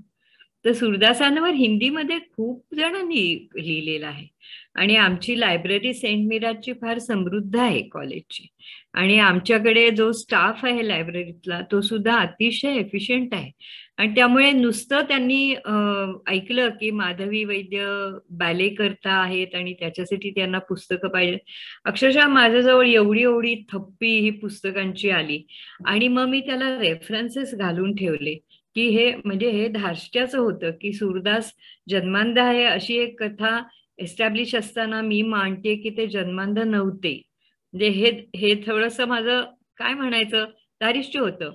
तर सूरदासांवर हिंदीमध्ये खूप जणांनी लिहिलेलं आहे. आणि आमची लायब्ररी सेंट मिराजची फार समृद्ध आहे कॉलेजची. आणि आमच्याकडे जो स्टाफ आहे लायब्ररीतला तो सुद्धा अतिशय एफिशियंट आहे. आणि त्यामुळे नुसतं त्यांनी ऐकलं की माधवी वैद्य बॅले करता आहेत आणि त्याच्यासाठी त्यांना पुस्तकं पाहिजे, अक्षरशः माझ्याजवळ एवढी थप्पी ही पुस्तकांची आली. आणि मग मी त्याला रेफरन्सेस घालून ठेवले की हे धार्ष्ट्याचं होतं की सूरदास जन्मांध आहे अशी एक कथा एस्टॅब्लिश असताना मी मानते की ते जन्मांध नव्हते. म्हणजे हे थोडंसं माझं काय म्हणायचं धारिष्ट्य होतं.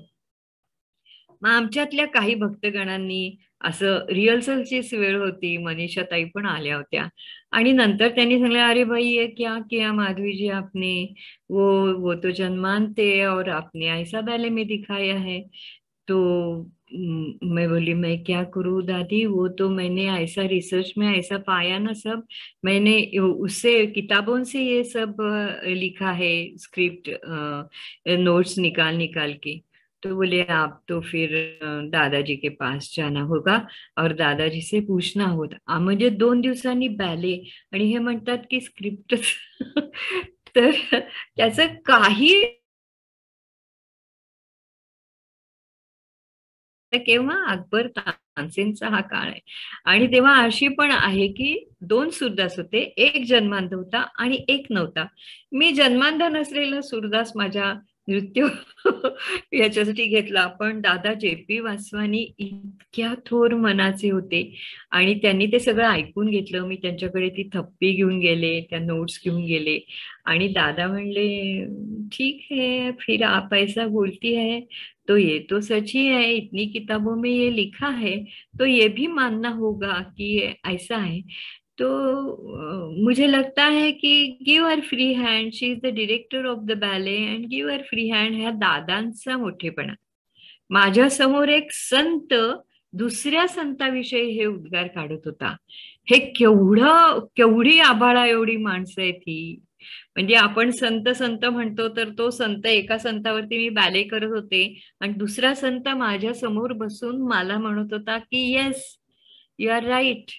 मग आमच्यातल्या काही भक्तगणांनी असं रिहर्सलचीच वेळ होती, मनीषा ताई पण आल्या होत्या आणि नंतर त्यांनी सांगितलं अरे भाई ये क्या किया माधवी जी आपने, वो तो जन्मांध है और आपने ऐसा बैले में दिखाया है. तो मैं बोली मैं क्या करूँ दादी, वो तो मैंने ऐसा रिसर्च में ऐसा पाया ना, सब मैंने उससे किताबों से ये सब लिखा है, स्क्रिप्ट नोट्स निकाल के. तो बोले आप तो फिर दादाजी के पास जाना होगा और दादाजी से पूछना होता. म्हणजे 2 दिवसांनी बॅले आणि हे म्हणतात की स्क्रिप्ट. तर त्याचं काही केव्हा अकबर तानसेनचा हा काळ आहे. आणि तेव्हा अशी पण आहे की 2 सूरदास होते, एक जन्मांध होता आणि एक नव्हता. मी जन्मांध नसलेला सूरदास माझ्या नृत्य याच्यासाठी घेतला. पण दादा JP वासवानी इतक्या थोर मनाचे होते आणि त्यांनी ते सगळं ऐकून घेतलं. मी त्यांच्याकडे ती थप्पी घेऊन गेले, त्या नोट्स घेऊन गेले आणि दादा म्हणले ठीक है, फिर आप ऐसा बोलती है तो ये तो सच ही है, इतनी किताबों में ये लिखा है तो ये भी मानना होगा कि ये ऐसा है. तो मुझे लगता है कि give her free hand, she is the director of the ballet and give her free hand. ह्या दादांचा मोठेपणा. माझ्या समोर एक संत दुसऱ्या संताविषयी हे उद्गार काढत होता. हे केवढी आभाळा एवढी माणसं आहेत ही. म्हणजे आपण संत संत म्हणतो, तर तो संत, एका संतावरती मी बॅले करत होते आणि दुसरा संत माझ्या समोर बसून मला म्हणत होता की yes, you are right,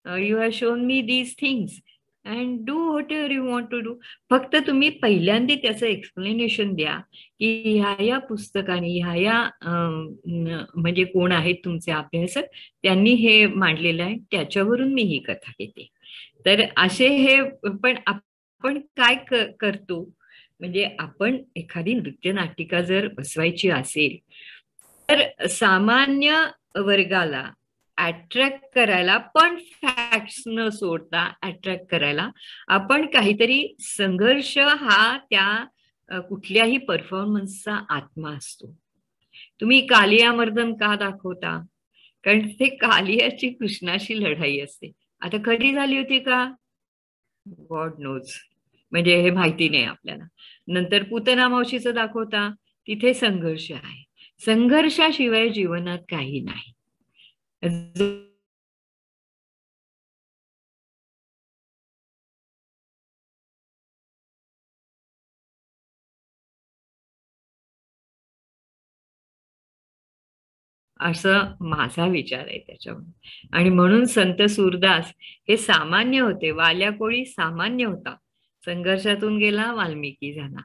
you have shown me these things and do whatever you want to do. फक्त तुम्ही पहिल्यांदा त्याचं एक्सप्लेनेशन द्या की ह्या पुस्तकाने म्हणजे कोण आहेत तुमचे अभ्यासक, त्यांनी हे मांडलेलं आहे, त्याच्यावरून मी ही कथा घेते. तर असे हे, पण आपण काय करतो, म्हणजे आपण एखादी नृत्य नाटिका जर बसवायची असेल तर सामान्य वर्गाला अट्रॅक्ट करायला, पण फॅक्ट्स न सोडता अट्रॅक्ट करायला आपण काहीतरी संघर्ष हा त्या कुठल्याही परफॉर्मन्सचा आत्मा असतो. तुम्ही कालियामर्दन का दाखवता? कारण ते कालियाची कृष्णाशी लढाई असते. आता कधी झाली होती का? गॉड नोज, म्हणजे हे माहिती नाही आपल्याला. नंतर पूतना मावशीचं दाखवता, तिथे संघर्ष आहे. संघर्षाशिवाय जीवनात काही नाही. असं माझा विचार आहे त्याच्यावर. आणि म्हणून संत सूरदास हे सामान्य होते. वाल्या कोळी सामान्य होता, संघर्षातून गेला, वाल्मिकी झाला.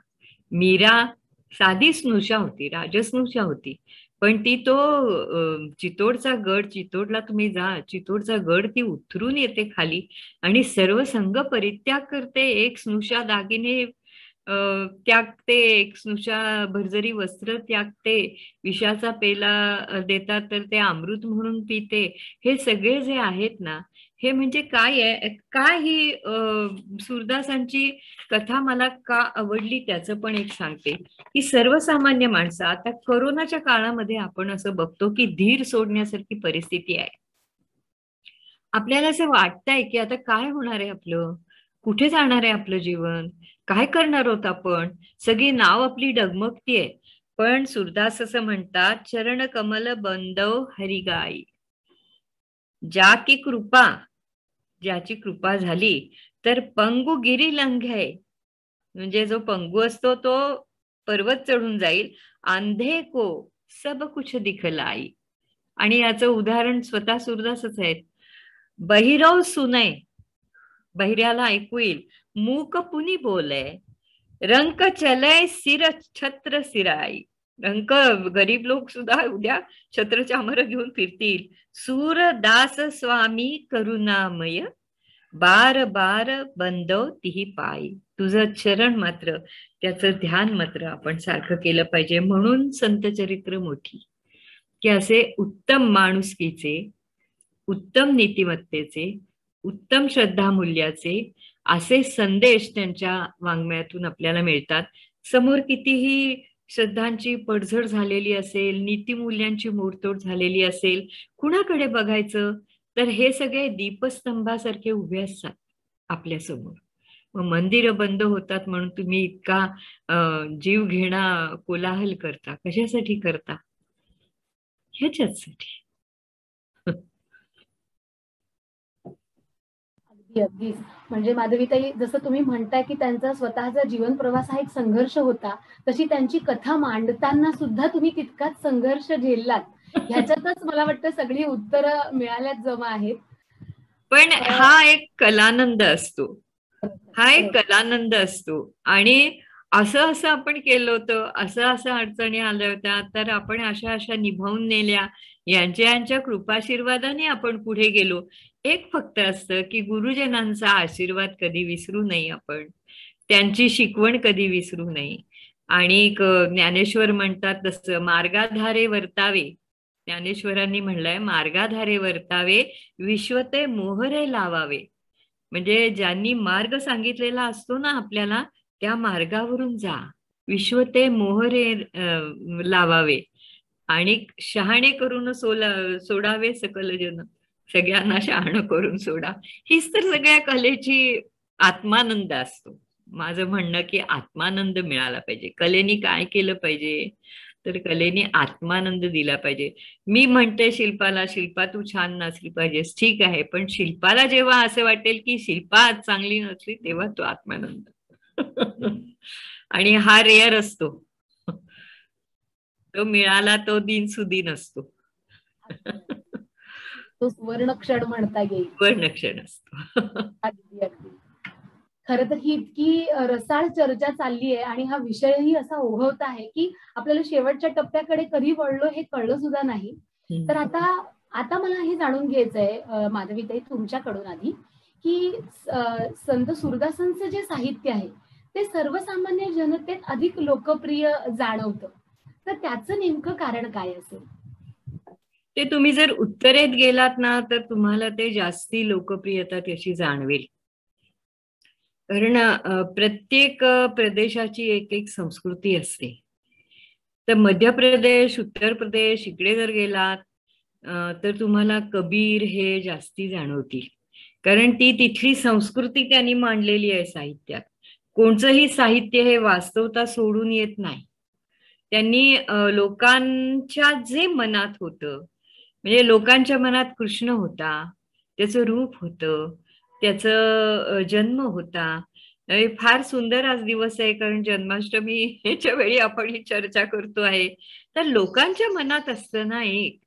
मीरा साधी स्नुषा होती, राजस्नुषा होती, पण ती तो चितोडचा गड, चितोडला तुम्ही जा, चितोडचा गड ती उतरून येते खाली आणि सर्व संघ परित्याग करते. एक स्नुषा दागिने त्यागते, एक स्नुषा भरजरी वस्त्र त्यागते, विषाचा पेला देतात तर ते अमृत म्हणून पिते. हे सगळे जे आहेत ना, हे म्हणजे काय आहे, काय ही सूरदासांची कथा मला का आवडली त्याचं पण एक सांगते की सर्वसामान्य माणसं, आता कोरोनाच्या काळामध्ये आपण असं बघतो की धीर सोडण्यासारखी परिस्थिती आहे. आपल्याला असं वाटतंय की आता काय होणार आहे आपलं, कुठे जाणार आहे आपलं जीवन, काय करणार आहोत आपण, सगळी नाव आपली डगमगतीये. पण सूरदास असं म्हणतात, चरण कमल बंदव हरिगाई, ज्या की कृपा, ज्याची कृपा झाली तर पंगू गिरी लंघे, म्हणजे जो पंगू असतो तो पर्वत चढून जाईल. आंधे को सब कुछ दिखलाई, आणि याचं उदाहरण स्वतः सूरदासच आहेत. बहिरव सुनय, बहिऱ्याला ऐकू येईल, मूक पुनी बोले, रंक चलय सिर छत्र सिराई, रंक गरीब लोक सुद्धा उद्या छत्र चामर घेऊन फिरतील. सूरदास स्वामी करुणामय, बार बार बंदव तिही पायी. तुझं चरण मात्र, त्याचं ध्यान मात्र आपण सारखं केलं पाहिजे. म्हणून संत चरित्र मोठी, की असे उत्तम माणुसकीचे, उत्तम नीतिमत्तेचे, उत्तम श्रद्धामूल्याचे असे संदेश त्यांच्या वाङ्मयातून आपल्याला मिळतात. समोर कितीही श्रद्धांची पडझड झालेली असेल, नीतिमूल्यांची मोडतोड झालेली असेल, कुणाकडे बघायचं, तर हे सगळे दीपस्तंभासारखे उभे असतात आपल्या समोर. मग मंदिरं बंद होतात म्हणून तुम्ही इतका जीव घेणा कोलाहल करता, कशासाठी करता? ह्याच्यासाठी. अगदीच. म्हणजे माधवीताई, जसं तुम्ही म्हणताय की त्यांचा स्वतःचा जीवन प्रवास हा एक संघर्ष होता, तशी त्यांची कथा मांडताना सुद्धा तुम्ही तितकाच संघर्ष झेललात. ह्याच्यातच मला वाटतं सगळी उत्तरं मिळाल्यात जमा आहेत. पण हा एक कलानंद असतो, हा एक कलानंद असतो. आणि असं आपण केलं होतं, असं अडचणी आल्या होत्या, तर आपण अशा निभावून नेल्या, यांच्या कृपाशीर्वादाने आपण पुढे गेलो. एक फक्त असतं की गुरुजनांचा आशीर्वाद कधी विसरू नये आपण, त्यांची शिकवण कधी विसरू नये. आणि ज्ञानेश्वर म्हणतात तसं, मार्गाधारे वर्तावे, ज्ञानेश्वरांनी म्हणलंय, मार्गाधारे वर्तावे, विश्वते मोहरे लावावे. म्हणजे ज्यांनी मार्ग सांगितलेला असतो ना आपल्याला, त्या मार्गावरून जा, विश्वते मोहरे लावावे, आणि शहाणे करून सोडावे सकल जन, सगळ्यांना शहाणं करून सोडा. हीच तर सगळ्या कलेची आत्मानंद असतो. माझं म्हणणं की आत्मानंद मिळाला पाहिजे. कलेनी काय केलं पाहिजे, तर कलेने आत्मानंद दिला पाहिजे. मी म्हणते शिल्पाला, शिल्पा तू छान नाचली पाहिजेस, ठीक आहे, पण शिल्पाला जेव्हा असं वाटेल की शिल्पा आज चांगली नसली तेव्हा तो आत्मानंद आणि हा रेअर असतो, तो मिळाला तो दिन सुदिन असतो. तो सुवर्ण क्षण म्हणता येईल. सुवर्ण क्षण असतो. अगदी अगदी. खरं तर ही इतकी रसाळ चर्चा चालली आहे आणि हा विषयही असा ओघवत आहे की आपल्याला शेवटच्या टप्प्याकडे कधी वळलो हे कळलं सुद्धा नाही. तर आता मला हे जाणून घ्यायचंय माधवीताई तुमच्याकडून आधी की संत सूरदासांचं जे साहित्य आहे ते सर्वसामान्य जनतेत अधिक लोकप्रिय जाणवतं, तर त्याचं नेमकं कारण काय असेल? ते तुम्ही जर उत्तरेत गेलात ना तर तुम्हाला ते जास्ती लोकप्रियता त्याची जाणवेल. कारण प्रत्येक प्रदेशाची एक एक संस्कृती असते. तर मध्य प्रदेश, उत्तर प्रदेश इकडे जर गेलात तर तुम्हाला कबीर हे जास्ती जाणवतील, कारण ती तिथली संस्कृती त्यांनी मांडलेली आहे साहित्यात. कोणतंही साहित्य हे वास्तवता सोडून येत नाही. त्यांनी लोकांच्या जे मनात होतं, म्हणजे लोकांच्या मनात कृष्ण होता, त्याचं रूप होतं, त्याचं जन्म होता. फार सुंदर आज दिवस आहे, कारण जन्माष्टमीच्या वेळी आपण ही चर्चा करतो आहे. तर लोकांच्या मनात असतं ना एक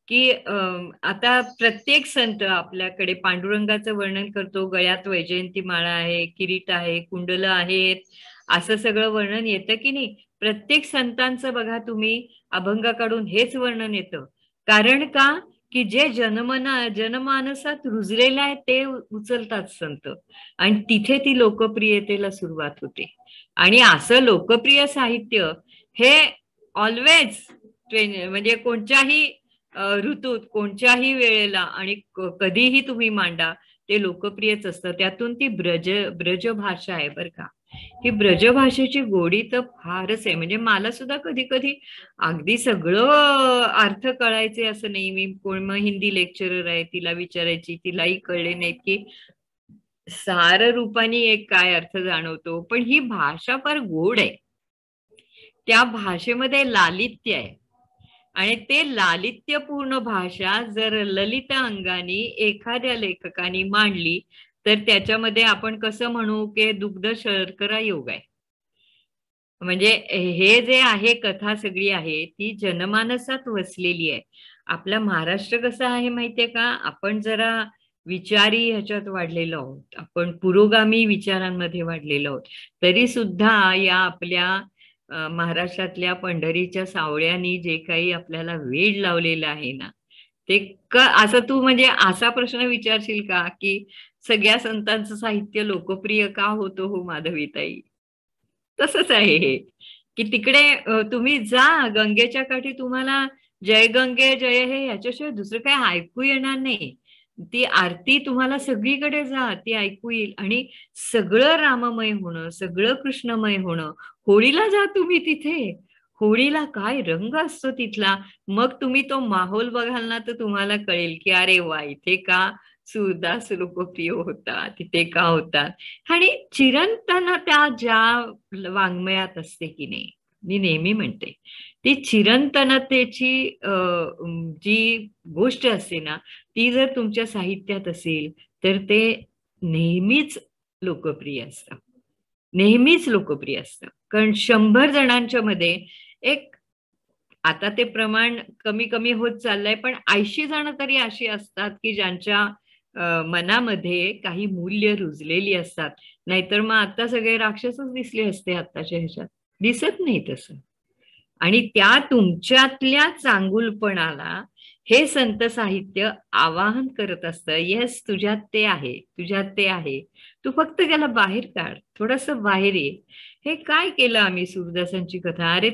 की आता प्रत्येक संत आपल्याकडे पांडुरंगाचं वर्णन करतो, गळ्यात वैजयंती माळा आहे, किरीट आहे, कुंडलं आहेत, असं सगळं वर्णन येतं की नाही. प्रत्येक संतांचं बघा तुम्ही अभंग काढून हेच वर्णन येतं. कारण का की जे जनमानसात रुजलेलं आहे ते उचलतात संत, आणि तिथे ती लोकप्रियतेला सुरुवात होते. आणि असं लोकप्रिय साहित्य हे ऑलवेज म्हणजे कोणत्याही ऋतूत, कोणत्याही वेळेला आणि कधीही तुम्ही मांडा ते लोकप्रियच असतं. त्यातून ती ब्रज भाषा आहे बरं का. ही ब्रज भाषेची गोडी तर फारच आहे. म्हणजे मला सुद्धा कधी कधी अगदी सगळं अर्थ कळायचे असं नाही. मी कोण हिंदी लेक्चरर आहे, तिला विचारायची, तिलाही कळले नाहीत की सार रूपाने एक काय अर्थ जाणवतो. पण ही भाषा फार गोड आहे, त्या भाषेमध्ये लालित्य आहे, आणि ते लालित्यपूर्ण भाषा जर ललित अंगाने एखाद्या लेखकाने मांडली तर त्याच्यामध्ये आपण कसं म्हणू की दुग्ध शर्करा योग आहे. म्हणजे हे जे आहे कथा सगळी आहे ती जनमानसात वसलेली आहे. आपला महाराष्ट्र कसा आहे माहितीये का, आपण जरा विचारी ह्याच्यात वाढलेलो आहोत, आपण पुरोगामी विचारांमध्ये वाढलेलो आहोत. तरी सुद्धा या आपल्या महाराष्ट्रातल्या पंढरीच्या सावळ्यांनी जे काही आपल्याला वेड लावलेलं आहे ना ते असं तू म्हणजे असा प्रश्न विचारशील का की सगळ्या संतांचं साहित्य लोकप्रिय का होतं हो माधवीताई? तसंच आहे हे की तिकडे तुम्ही जा गंगेच्या काठी, तुम्हाला जय गंगे जय हे याच्याशिवाय दुसरं काही ऐकू येणार नाही. ती आरती तुम्हाला सगळीकडे जा ती ऐकू येईल, आणि सगळं राममय होणं, सगळं कृष्णमय होणं. होळीला जा तुम्ही तिथे, होळीला काय रंग असतो तिथला. मग तुम्ही तो माहोल बघाल ना तर तुम्हाला कळेल की अरे वा, इथे का सूरदास लोकप्रिय होता, तिथे का होता. आणि चिरंतन त्या ज्या वाङ्मयात असते की नाही, मी नेहमी म्हणते ती चिरंतनतेची जी गोष्ट असते ना ती जर तुमच्या साहित्यात असेल तर ते नेहमीच लोकप्रिय असतं, नेहमीच लोकप्रिय असतं. कारण 100 जणांच्या मध्ये एक, आता ते प्रमाण कमी कमी होत चाललंय, पण 80 जण तरी अशी असतात की ज्यांच्या मनामध्ये काही मूल्य रुजलेली असतात. नाहीतर मग आता सगळे राक्षसच दिसले असते आत्ताच्या ह्याच्यात, दिसत नाही तसं. आणि त्या तुमच्यातल्या चांगुलपणाला हे संत साहित्य आवाहन करत असतं. येस, तुझ्यात ते आहे, तुझ्यात ते आहे, तू फक्त त्याला बाहेर काढ, थोडस बाहेर ये. हे काय केलं आम्ही सूरदासांची कथा, अरे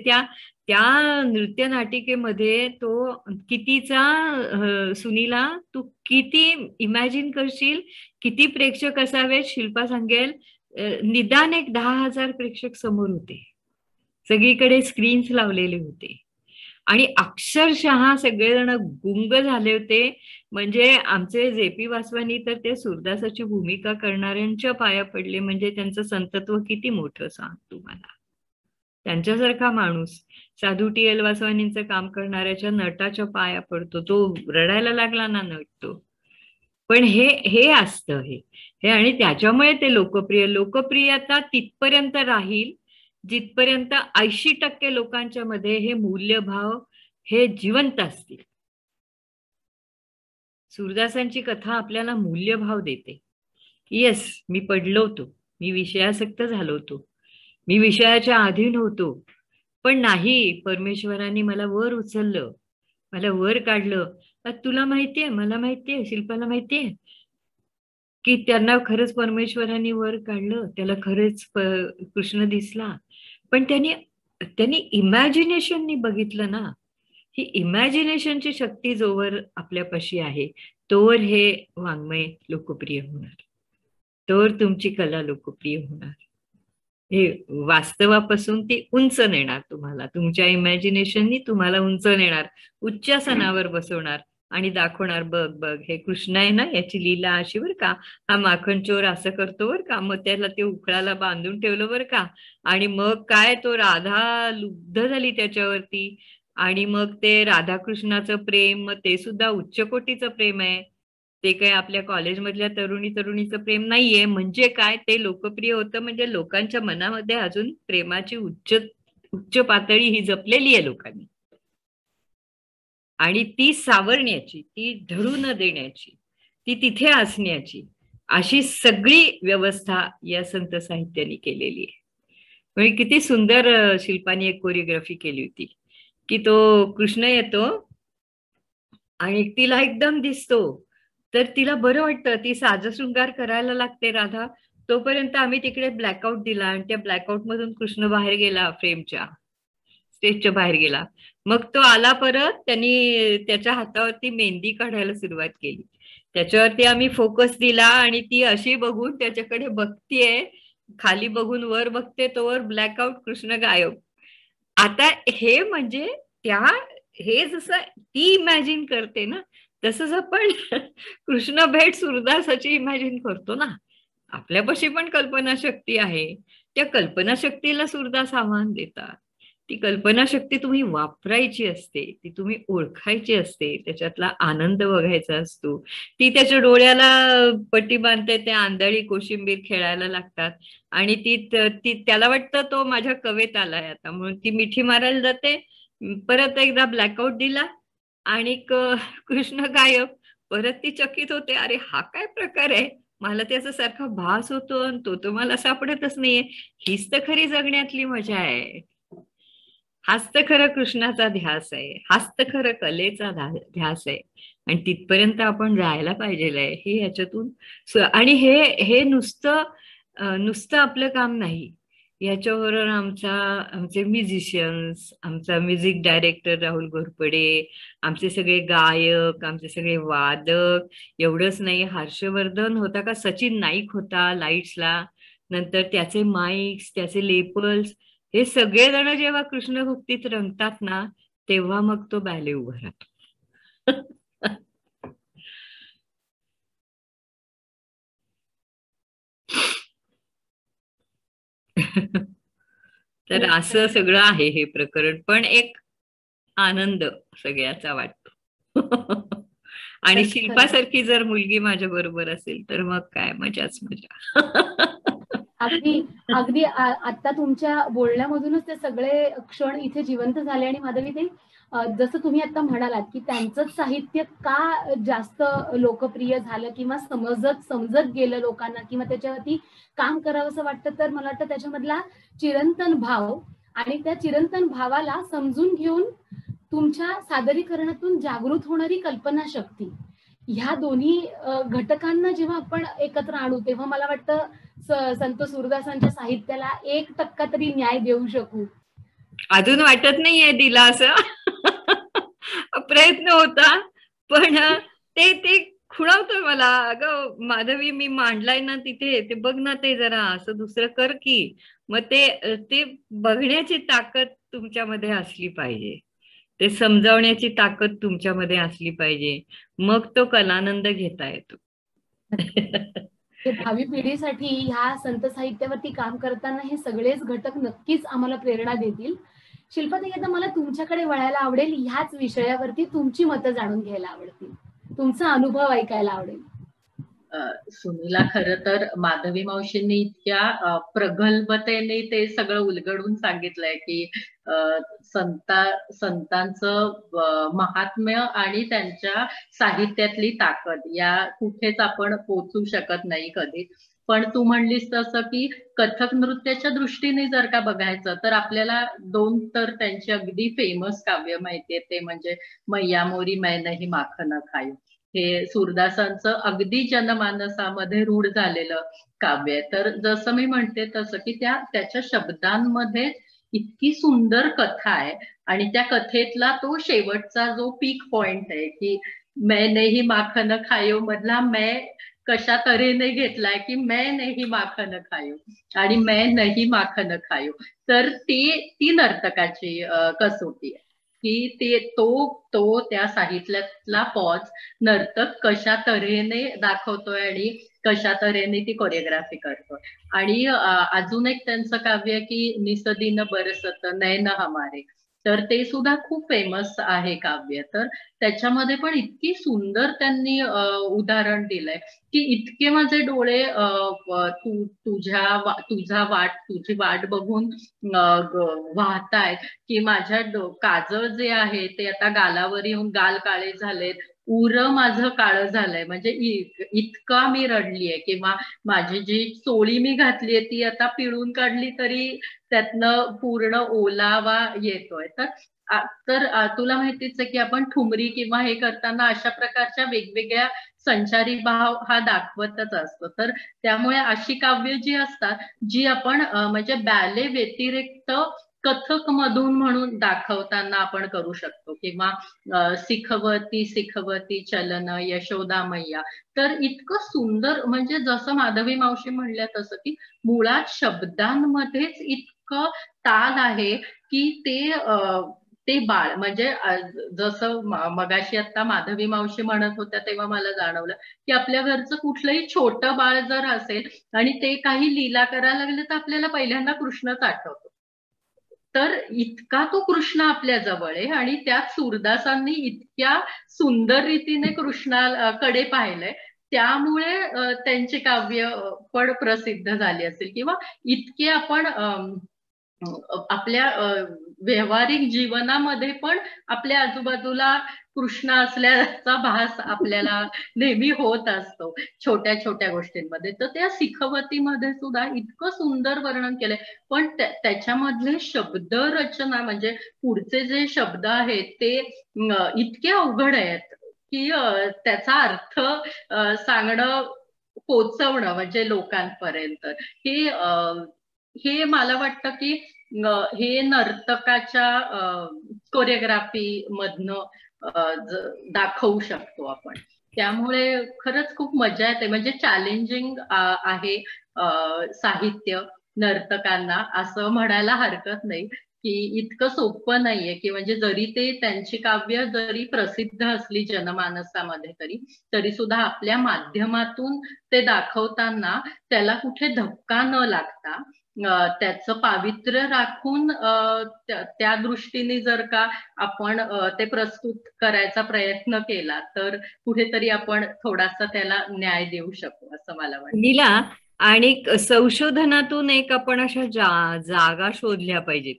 त्या नृत्य नाटिकेमध्ये तो कितीचा सुनीला, तू किती इमॅजिन करशील किती प्रेक्षक असावेत? शिल्पा सांगेल निदान एक 10,000 प्रेक्षक समोर होते, सगळीकडे स्क्रीन्स लावलेले होते, आणि अक्षरशः सगळेजण गुंग झाले होते. म्हणजे आमचे जे.पी. वासवानी तर ते सूरदासाची भूमिका करणाऱ्यांच्या पाया पडले. म्हणजे त्यांचं संतत्व किती मोठं सांग तुम्हाला. त्यांच्यासारखा माणूस साधू टी.एल. वासवानींचं काम करणाऱ्याच्या नटाच्या पाया पडतो, तो रडायला लागला ना नट तो. पण हे असतं हे आणि त्याच्यामुळे ते लोकप्रियता तिथपर्यंत राहील जिथपर्यंत 80% लोकांच्या मध्ये हे मूल्यभाव हे जिवंत असतील. सूरदासांची कथा आपल्याला मूल्यभाव देते. येस, मी पडलो होतो, मी विषयासक्त झालो होतो, मी विषयाच्या अधीन होतो, पण नाही, परमेश्वरांनी मला वर उचललं, मला वर काढलं. तुला माहितीये, मला माहितीये, शिल्पाला माहितीये की त्यांना खरंच परमेश्वरांनी वर काढलं, त्याला खरंच कृष्ण दिसला. पण त्यांनी इमॅजिनेशननी बघितलं ना. ही इमॅजिनेशनची शक्ती जोवर आपल्यापाशी आहे तोवर हे वाङ्मय लोकप्रिय होणार, तोवर तुमची कला लोकप्रिय होणार. हे वास्तवापासून ती उंच नेणार तुम्हाला, तुमच्या इमॅजिनेशननी तुम्हाला उंच नेणार, उच्चासनावर बसवणार आणि दाखवणार, बघ बघ हे कृष्ण आहे ना, याची लीला अशी बर का, हा माखन चोर असं करतो बर का, मग त्याला ते उखळाला बांधून ठेवलं बर का, आणि मग काय तो राधा लुब्ध झाली त्याच्यावरती, आणि मग ते राधाकृष्णाचं प्रेम, मग ते सुद्धा उच्च कोटीचं प्रेम आहे, ते काय आपल्या कॉलेजमधल्या तरुणीचं प्रेम नाहीये. म्हणजे काय, ते लोकप्रिय होतं म्हणजे लोकांच्या मनामध्ये अजून प्रेमाची उच्च पातळी ही जपलेली आहे लोकांनी, आणि ती सावरण्याची, ती ढळू न देण्याची, ती तिथे असण्याची अशी सगळी व्यवस्था या संत साहित्याने केलेली आहे. म्हणजे किती सुंदर शिल्पाने एक कोरिओग्राफी केली होती की तो कृष्ण येतो आणि तिला एकदम दिसतो, तर तिला बरं वाटतं, ती साजशृंगार करायला लागते राधा, तोपर्यंत आम्ही तिकडे ब्लॅकआउट दिला आणि त्या ब्लॅकआउट मधून कृष्ण बाहेर गेला, फ्रेमच्या स्टेजच्या बाहेर गेला. मग तो आला परत, त्यांनी त्याच्या हातावरती मेहंदी काढायला सुरुवात केली, त्याच्यावरती आम्ही फोकस दिला आणि ती अशी बघून त्याच्याकडे बघतीये, खाली बघून वर बघते, तोवर ब्लॅकआउट, कृष्ण गायब. आता हे म्हणजे हे जसं ती इमॅजिन करते ना, तसंच आपण कृष्ण भेट सूरदासाची इमॅजिन करतो ना. आपल्यापाशी पण कल्पनाशक्ती आहे, त्या कल्पनाशक्तीला सूरदास आव्हान देतात. ती कल्पनाशक्ती तुम्ही वापरायची असते, ती तुम्ही ओळखायची असते, त्याच्यातला आनंद बघायचा असतो. ती त्याच्या डोळ्याला पट्टी बांधते, ते आंधळी कोशिंबीर खेळायला लागतात आणि ती त्याला वाटतं तो माझ्या कवेत आलाय आता, म्हणून ती मिठी मारायला जाते, परत एकदा ब्लॅकआउट दिला आणि कृष्ण गायब. परत ती चकित होते, अरे हा काय प्रकार आहे, मला त्याचा सारखा भास होतो आणि तो मला सापडतच नाहीये. हीच तर खरी जगण्यातली मजा आहे, हाच तर खरं कृष्णाचा ध्यास आहे, हाच तर खरं कलेचा ध्यास आहे, आणि तिथपर्यंत आपण जायला पाहिजे हे याच्यातून. आणि हे नुसतं आपलं काम नाही, याच्याबरोबर आमचे म्युझिशियन्स, आमचा म्युझिक डायरेक्टर राहुल घोरपडे, आमचे सगळे गायक, आमचे सगळे वादक, एवढंच नाही, हर्षवर्धन होता का, सचिन नाईक होता लाईट्सला, नंतर त्याचे माईक्स, त्याचे लेपल्स, हे सगळे जण जेव्हा कृष्ण भक्तीत रंगतात ना, तेव्हा मग तो बॅले उभा राहतो. तर असं सगळं आहे हे प्रकरण, पण एक आनंद सगळ्याचा वाटतो. आणि शिल्पासारखी जर मुलगी माझ्या बरोबर असेल तर मग काय मजाच मजा. अगदी आता तुमच्या बोलण्यामधूनच ते सगळे क्षण इथे जिवंत झाले. आणि माधवी, ते जसं तुम्ही आता म्हणालात की त्यांचंच साहित्य का जास्त लोकप्रिय झालं किंवा समजत गेलं लोकांना, किंवा त्याच्यावरती काम करावं असं वाटतं, तर मला वाटतं त्याच्यामधला चिरंतन भाव आणि त्या चिरंतन भावाला समजून घेऊन तुमच्या सादरीकरणातून जागृत होणारी कल्पनाशक्ती, ह्या दोन्ही घटकांना जेव्हा आपण एकत्र आणू, तेव्हा मला वाटतं संत सूरदासांच्या साहित्याला 1% तरी न्याय देऊ शकू. अजून वाटत नाहीये दिला असं. प्रयत्न होता, पण ते खुणावतोय मला. अगं माधवी, मी मांडलाय ना तिथे, ते बघ ना, ते जरा असं दुसरं कर की. मग ते बघण्याची ताकद तुमच्यामध्ये असली पाहिजे, ते समजावण्याची ताकद तुमच्यामध्ये असली पाहिजे, मग तो कलानंद घेता येतो. भावी पिढीसाठी ह्या संत साहित्यावरती काम करताना हे सगळेच घटक नक्कीच आम्हाला प्रेरणा देतील. शिल्पाताई, आता मला तुमच्याकडे वळायला आवडेल, ह्याच विषयावरती तुमची मतं जाणून घ्यायला आवडतील, तुमचा अनुभव ऐकायला आवडेल. सुनीला, खरं तर माधवी मावशींनी इतक्या प्रगल्भतेने ते सगळं उलगडून सांगितलंय की संतांचं महात्म्य आणि त्यांच्या साहित्यातली ताकद या कुठेच आपण पोचू शकत नाही कधी. पण तू म्हणलीस तसं की कथक नृत्याच्या दृष्टीने जर का बघायचं तर आपल्याला 2 तर त्यांची अगदी फेमस काव्य माहितीये, ते म्हणजे मैया मोरी मैं नहीं माखन खायू. हे सूरदासांचं अगदी जनमानसामध्ये रूढ झालेलं काव्य आहे. तर जसं मी म्हणते तसं की त्याच्या शब्दांमध्ये इतकी सुंदर कथा आहे आणि त्या कथेतला तो शेवटचा जो पीक पॉइंट आहे की मैं नहीं माखन खायो मधला मैं कशा तऱ्हेने घेतलाय की मैं नहीं माखन खायो आणि मैं नहीं माखन खायो, तर ती नर्तकाची कसोटी आहे की तो त्या साहित्यातला पॉज नर्तक कशा तऱ्हेने दाखवतोय आणि कशा तऱ्हेने ती कोरिओग्राफी करतोय. आणि अजून एक त्यांचं काव्य की निसदीन बरसत नैन हमारे, तर ते सुद्धा खूप फेमस आहे काव्य. तर त्याच्यामध्ये पण इतकी सुंदर त्यांनी उदाहरण दिलंय की इतके माझे डोळे तुझी वाट बघून वाहतायत की माझ्या काजळ जे आहे ते आता गालावर येऊन गाल काळे झालेत, उर माझं काळं झालंय, म्हणजे इतका मी रडलीये किंवा माझी जी चोळी मी घातलीये ती आता पिळून काढली तरी त्यातनं पूर्ण ओलावा येतोय. तर तुला माहितीच आहे की आपण ठुमरी किंवा हे करताना अशा प्रकारच्या वेगवेगळ्या संचारी भाव हा दाखवतच असतो. तर त्यामुळे अशी काव्य जी असतात जी आपण म्हणजे बॅले व्यतिरिक्त कथक मधून म्हणून दाखवताना आपण करू शकतो, किंवा सिखवती चलन यशोदा मैया, तर इतकं सुंदर, म्हणजे जसं माधवी मावशी म्हणल्या तसं की मुळात शब्दांमध्येच इतकं ताल आहे की ते बाळ, म्हणजे जसं मगाशी आता माधवी मावशी म्हणत होत्या तेव्हा मला जाणवलं की आपल्या घरचं कुठलंही छोटं बाळ जर असेल आणि ते काही लीला करायला लागले तर आपल्याला पहिल्यांदा कृष्णच आठवतो. तर इतका तो कृष्ण आपल्या जवळ आहे आणि त्यात सूरदासांनी इतक्या सुंदर रीतीने कृष्णाकडे पाहिलंय, त्यामुळे त्यांची काव्य पण प्रसिद्ध झाली असेल, किंवा इतके आपण आपल्या व्यावहारिक जीवनामध्ये पण आपल्या आजूबाजूला कृष्ण असल्याचा भास आपल्याला नेहमी होत असतो छोट्या छोट्या गोष्टींमध्ये. तर त्या सिखवतीमध्ये सुद्धा इतकं सुंदर वर्णन केलंय, पण त्याच्यामधले शब्द रचना, म्हणजे पुढचे जे शब्द आहेत ते इतके अवघड आहेत की त्याचा अर्थ सांगणं, पोचवणं म्हणजे लोकांपर्यंत, हे मला वाटतं की हे नर्तकाच्या कोरिओग्राफी मधनं दाखवू शकतो आपण. त्यामुळे खरंच खूप मजा येते, म्हणजे चॅलेंजिंग आहे साहित्य नर्तकांना, असं म्हणायला हरकत नाही की इतकं सोपं नाहीये, की म्हणजे जरी ते त्यांची काव्य जरी प्रसिद्ध असली जनमानसामध्ये तरी सुद्धा आपल्या माध्यमातून ते दाखवताना त्याला कुठे धक्का न लागता त्याचं पावित्र्य राखून त्या दृष्टीने जर का आपण ते प्रस्तुत करायचा प्रयत्न केला तर कुठेतरी आपण थोडासा त्याला न्याय देऊ शकू, असं मला वाटतं. नीला, आणि संशोधनातून एक आपण अशा जागा शोधल्या पाहिजेत.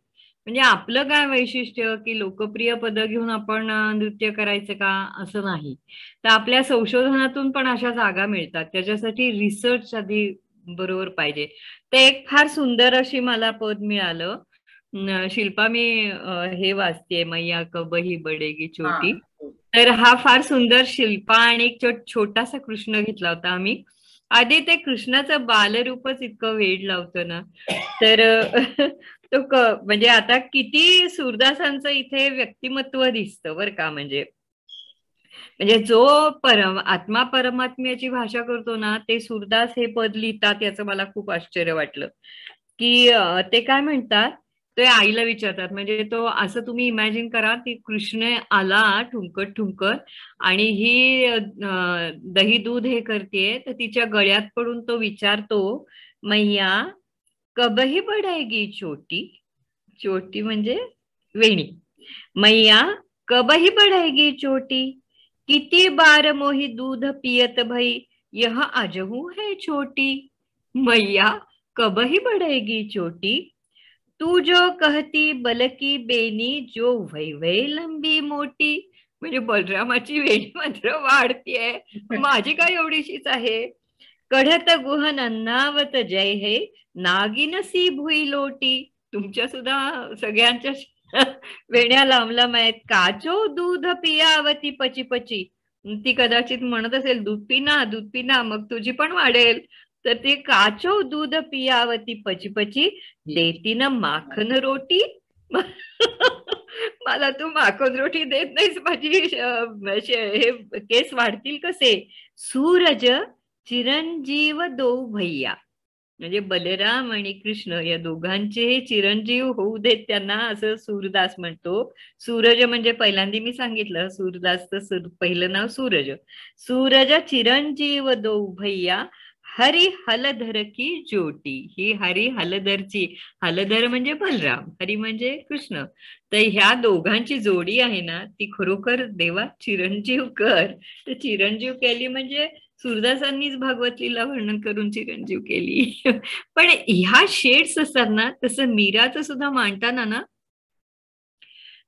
म्हणजे आपलं काय वैशिष्ट्य की लोकप्रिय पद घेऊन आपण नृत्य करायचं का, असं नाही. तर आपल्या संशोधनातून पण अशा जागा मिळतात, त्याच्यासाठी रिसर्च आधी बरोबर पाहिजे. ते एक फार सुंदर अशी मला पद मिळालं, शिल्पा, मी हे वाचतेय, मैया कब ही बडेगी छोटी. तर हा फार सुंदर शिल्पा आणि एक छोटासा कृष्ण घेतला होता आम्ही. आधी ते कृष्णाचं बालरूपच इतकं वेड लावतं ना, तर तो म्हणजे आता किती सूरदासांचं इथे व्यक्तिमत्व दिसतं बरं का. म्हणजे जो आत्मा परमात्म्याची भाषा करतो ना, ते सूरदास हे पद लिहितात, याचं मला खूप आश्चर्य वाटलं. की ते काय म्हणतात, ते आईला विचारतात, म्हणजे तो असं तुम्ही इमॅजिन करा की कृष्ण आला ठुमकत ठुमकत आणि ही दही दूध हे करते, तर तिच्या गळ्यात पडून तो विचारतो, मैया कबही बढाएगी छोटी. छोटी म्हणजे वेणी. मैया कबही बढ़ेगी चोटी, किती बार मोही दूध पियत भई, यह आजहू है छोटी. मैया कबही बढ़ेगी चोटी, तू जो कहती बलकी बेनी, जो वै वै लंबी मोठी. म्हणजे बलरामाची वेणी मात्र वाढतीये, माझी काय एवढीशीच आहे. कढत गुहन अन्नावत जय हे, नागिन सी भुई लोटी. तुमच्या सुद्धा सगळ्यांच्या वेण्या लांब लांब आहेत. काचो दूध पियावती पची पची. ती कदाचित म्हणत असेल दूध पिना मग तुझी पण वाढेल. तर ते काचो दूध पियावती पची पची, देती न माखन रोटी. मला तू माखन रोटी देत नाहीस, माझी हे केस वाढतील कसे. सूरज चिरंजीव दो भैया. म्हणजे बलराम आणि कृष्ण या दोघांचे चिरंजीव होऊ देत त्यांना, असं सूरदास म्हणतो. सूरज म्हणजे पहिल्यांदा मी सांगितलं, सूरदासचं पहिलं नाव सूरज. सूरज चिरंजीव दो भैया, हरी हलधर की जोटी. ही हरी हलधरची, हलधर म्हणजे बलराम, हरी म्हणजे कृष्ण. तर ह्या दोघांची जोडी आहे ना, ती खरोखर देवा चिरंजीव कर. तर चिरंजीव केली म्हणजे सूरदासांनीच भागवत लीला वर्णन करून चिरंजीव केली. पण ह्या शेड्स असतात ना, तसं मीराचं सुद्धा मांडताना ना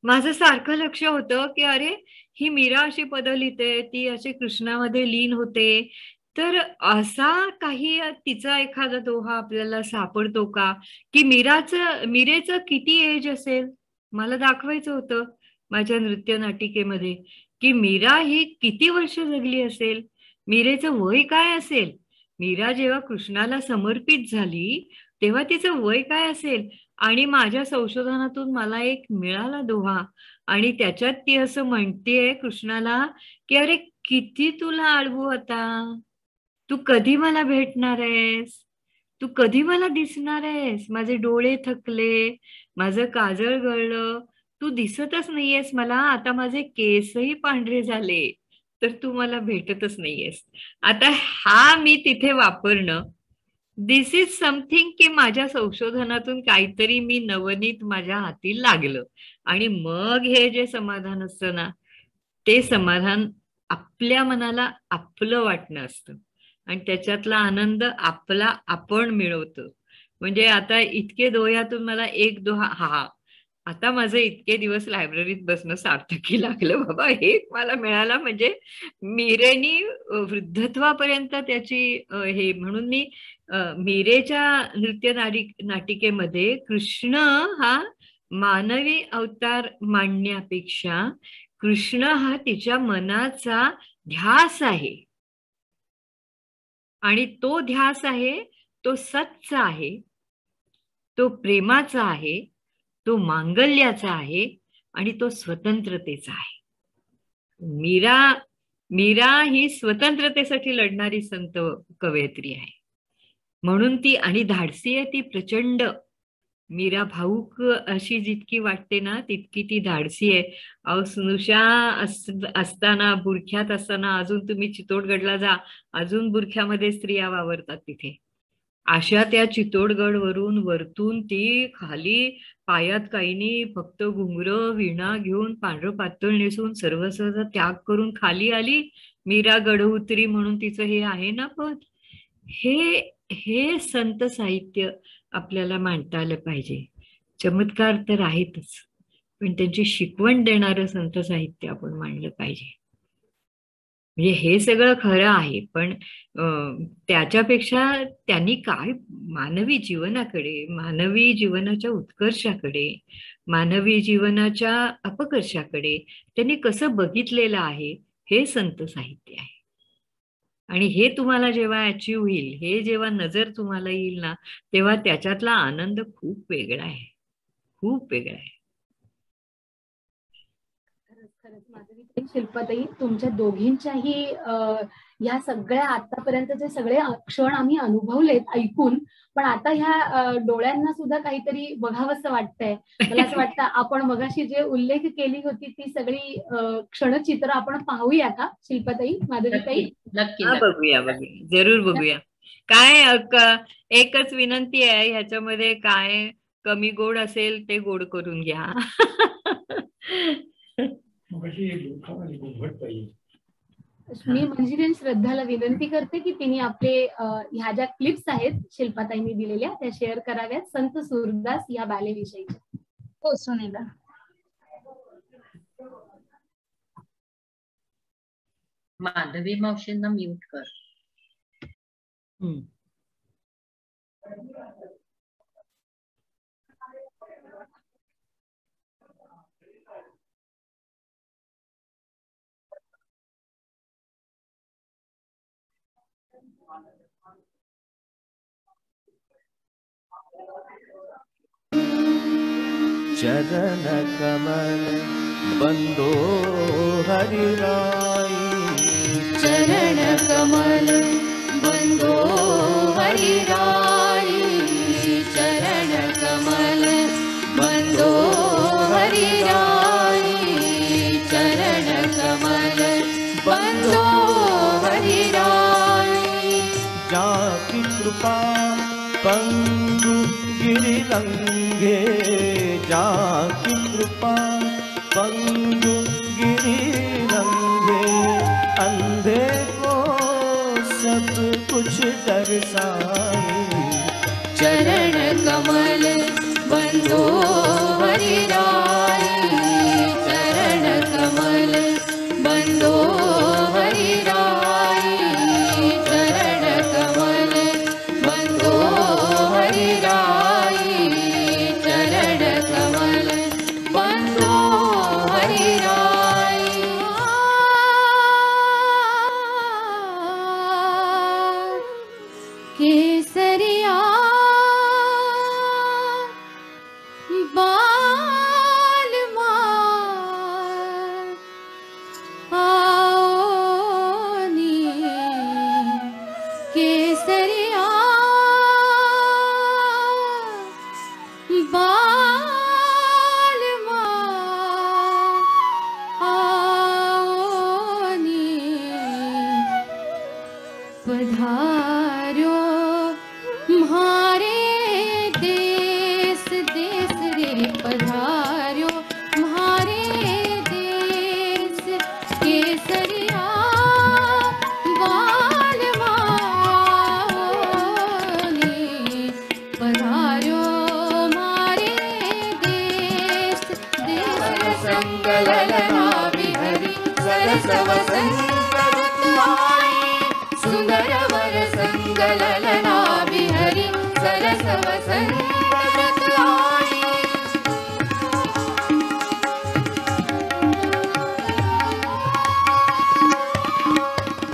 माझं सारखं लक्ष होतं की अरे ही मीरा अशी पद लिहिते, ती अशी कृष्णामध्ये लीन होते, तर असा काही तिचा एखादा दोहा आपल्याला सापडतो का, की मीरेचं किती एज असेल. मला दाखवायचं होतं माझ्या नृत्य नाटिकेमध्ये की मीरा ही किती वर्ष जगली असेल, मीरेचं वय काय असेल. मीरा जेव्हा कृष्णाला समर्पित झाली तेव्हा तिचं वय काय असेल. आणि माझ्या संशोधनातून मला एक मिळाला दोहा, आणि त्याच्यात ती असं म्हणतेय कृष्णाला की अरे किती तुला आळवू आता, तू कधी मला भेटणार आहेस, तू कधी मला दिसणार आहेस. माझे डोळे थकले, माझं काजळ गळलं, तू दिसतच नाहीयेस मला. आता माझे केसही पांढरे झाले, तर तू मला भेटतच नाहीयेस. आता हा मी तिथे वापरणं, दिस इज समथिंग की माझ्या संशोधनातून काहीतरी मी नवनीत माझ्या हाती लागलं. आणि मग हे जे समाधान असतं ना, ते समाधान आपल्या मनाला आपलं वाटणं असतं, आणि त्याच्यातला आनंद आपला आपण मिळवतो. म्हणजे आता इतके दोह्यातून मला एक दोहा, हा आता माझं इतके दिवस लायब्ररीत बसणं सार्थकी लागलं बाबा, हे मला मिळाला. म्हणजे मीरेनी वृद्धत्वापर्यंत त्याची हे, म्हणून मी मीरेच्या नृत्य नाटिकेमध्ये कृष्ण हा मानवी अवतार मांडण्यापेक्षा कृष्ण हा तिच्या मनाचा ध्यास आहे, आणि तो ध्यास आहे, तो सच्चा आहे, तो प्रेमाचा आहे, तो मांगल्याचा आहे, आणि तो स्वतंत्रतेचा आहे. मीरा ही स्वतंत्रतेसाठी लढणारी संत कवयित्री आहे. म्हणून ती, आणि धाडसी आहे ती प्रचंड. मीरा भाऊक अशी जितकी वाटते ना, तितकी ती धाडसी आहे. अहो स्नुषा असताना, बुरख्यात असताना, अजून तुम्ही चित्तोडगडला जा, अजून बुरख्यामध्ये स्त्रिया वावरतात तिथे. अशा त्या चित्तोडगड वरतून ती खाली पायात काही नाही, फक्त घुंगरं विणा घेऊन पांढरं पातळ नेसून सर्वसर्व त्याग करून खाली आली. मीरा गढ उतरी म्हणून तिचं हे आहे ना पद. हे संत साहित्य आपल्याला मांडता आलं पाहिजे. चमत्कार तर आहेतच, पण त्यांची शिकवण देणारं संत साहित्य आपण मांडलं पाहिजे. म्हणजे हे सगळं खरं आहे, पण त्याच्यापेक्षा त्यांनी काय मानवी जीवनाकडे, मानवी जीवनाच्या उत्कर्षाकडे, मानवी जीवनाच्या अपकर्षाकडे त्यांनी कसं बघितलेलं आहे, हे संत साहित्य आहे. आणि हे तुम्हाला जेव्हा अचीव्ह होईल, हे जेव्हा नजर तुम्हाला येईल ना, तेव्हा त्याच्यातला आनंद खूप वेगळा आहे, खूप वेगळा आहे. खरंच माधवी, शिल्पाताई, तुमच्या दोघींच्याही ह्या सगळ्या आतापर्यंतचे सगळे क्षण आम्ही अनुभवलेत ऐकून, पण आता ह्या डोळ्यांना सुद्धा काहीतरी बघावंसं वाटतंय. मला असं वाटतं आपण मगाशी जे उल्लेख केली होती ती सगळी क्षणचित्र आपण पाहूया का शिल्पाताई, माधवीताई? नक्की बघूया, जरूर बघूया. काय एकच विनंती आहे ह्याच्यामध्ये, काय कमी गोड असेल ते गोड करून घ्या. मी मंजिरीयन श्रद्धाला विनंती करते की तिने आपले ह्या ज्या क्लिप्स आहेत शिल्पाताईंनी दिलेल्या त्या शेअर कराव्यात संत सूरदास या बालेविषयीच्या. हो सुनीला. माधवी मावशींना म्यूट कर. चरण कमल बंदो हरिराई, चरण कमल बंदो हरिराई, चरण कमल बंदो हरिराई, चरण कमल बंदो हरिराई. जाकी कृपा पंगु गिरि रंगे, जाकी कृपा पंगु गिरि रंगे, अंधे को सब कुछ दर्शाए. चरण कमल बंदो हरिराई, चरण कमल बंदो हरिराई, चरण कमल बंदो हरिराई, चरण कमल बंदो हरिराई. केसरिया बालमा आओनी, केसरिया बालमा आओनी. पधार्यो म्हारे देश देश रे, पधार्यो म्हारे देश, केसरिया बालमा आओनी. पधार्यो म्हारे देश देश संग ललना बिहरी सरस वसंत ऋतु आई, सुंदर वर संग ललना बिहरी सरस वसंत ऋतु आई.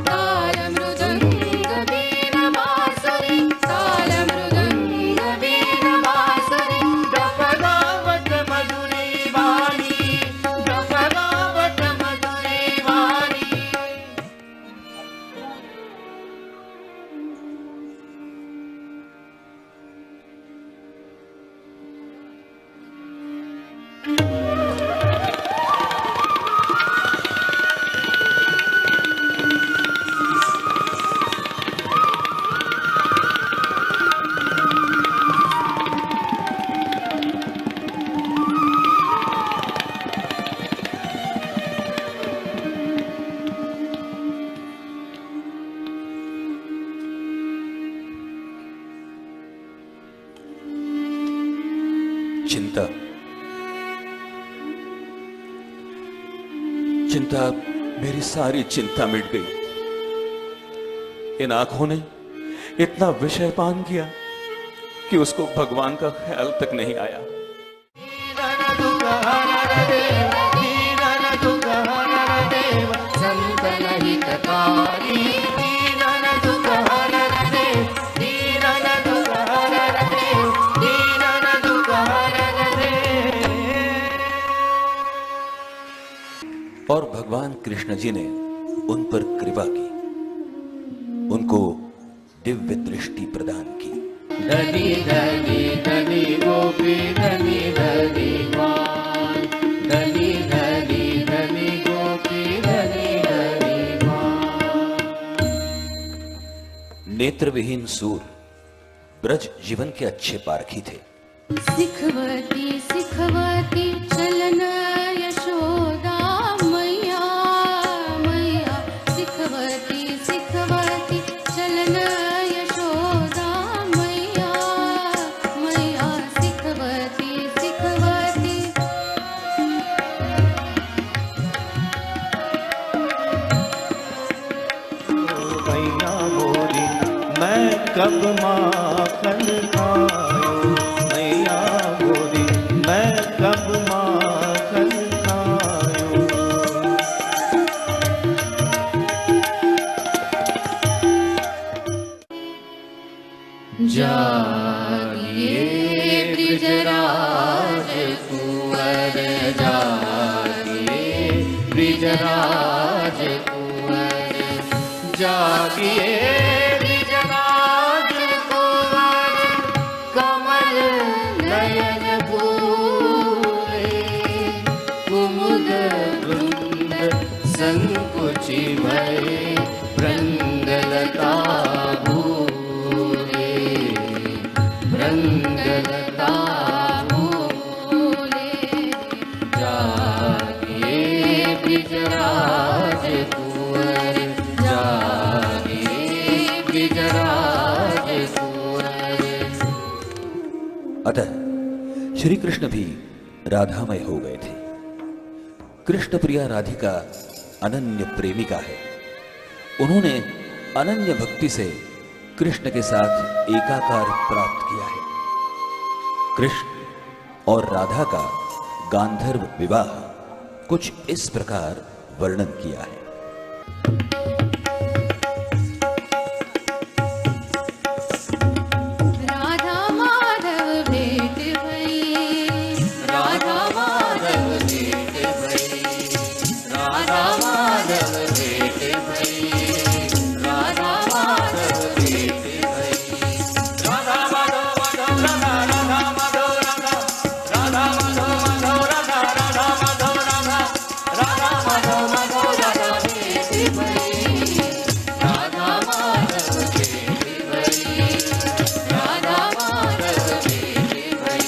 ताल मृदंग वीण बांसुरी, ताल मृदंग वीण बांसुरी, गपगावत मधुरी वाणी, गपगावत मधुरी वाणी. चिंता चिंता मेरी सारी चिंता मिट गई. इन आंखों ने इतना विषय पान किया कि उसको भगवान का ख्याल तक नहीं आया. संतन हितकारी, और भगवान कृष्ण जी ने उन पर कृपा की, उनको दिव्य दृष्टि प्रदान की. धनी धनी धनी गोपी धनी धनी मान, धनी धनी धनी गोपी धनी धनी मान. नेत्र विहीन सूर ब्रज जीवन के अच्छे पारखी थे. सिखवती सिखवती चलन यशोदा मैया मैया सिखवती सिखवती चलन यशोदा मैया मैया सिखवती सिखवती मैया मोरी मैं कब माखन खाऊं, मैया मोरी मैं कब माखन खाऊं। जागिए ब्रिजराज कुंवर जागिए ब्रिजराज कुंवर, जागिए ब्रिजराज कुंवर, कमल नयन भूरे, कुमुद वृंद संकुचि भये, वृंदलता भूरे, वृंदलता भूरे। जागिए ब्रिजराज कुंवर, जागिए ब्रिजराज कुंवर। अतः श्री कृष्ण भी राधामय हो गए थे। कृष्ण प्रिया राधिका अनन्य प्रेमिका है। उन्होंने अनन्य भक्ति से कृष्ण के साथ एकाकार प्राप्त किया है। कृष्ण और राधा का गांधर्व विवाह कुछ इस प्रकार वर्णन किया है। राधा माधव भेंट भई, राधा माधव भेंट भई, राधा माधव भेंट भई, राधा माधव भेंट भई। राधा माधव माधव राधा, राधा माधव राधा, राधा माधव माधव राधा, राधा माधव राधा, राधा माधव माधव राधा भेंट भई, राधा माधव भेंट भई, राधा माधव भेंट भई।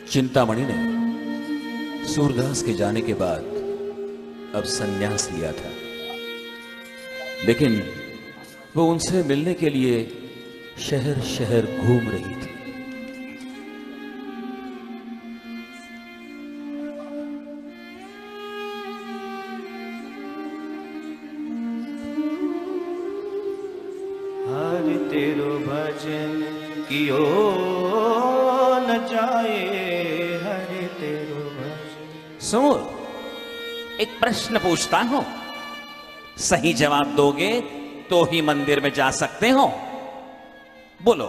चिंतामणि ने सूरदास के जाने के बाद अब संन्यास लिया था, लेकिन वो उनसे मिलने के लिए शहर शहर घूम रही थी। हरि तेरो भजन कियो न जाए, हरि तेरो भजन। सुन, एक प्रश्न पूछता हूं, सही जवाब दोगे तो ही मंदिर में जा सकते हो। बोलो,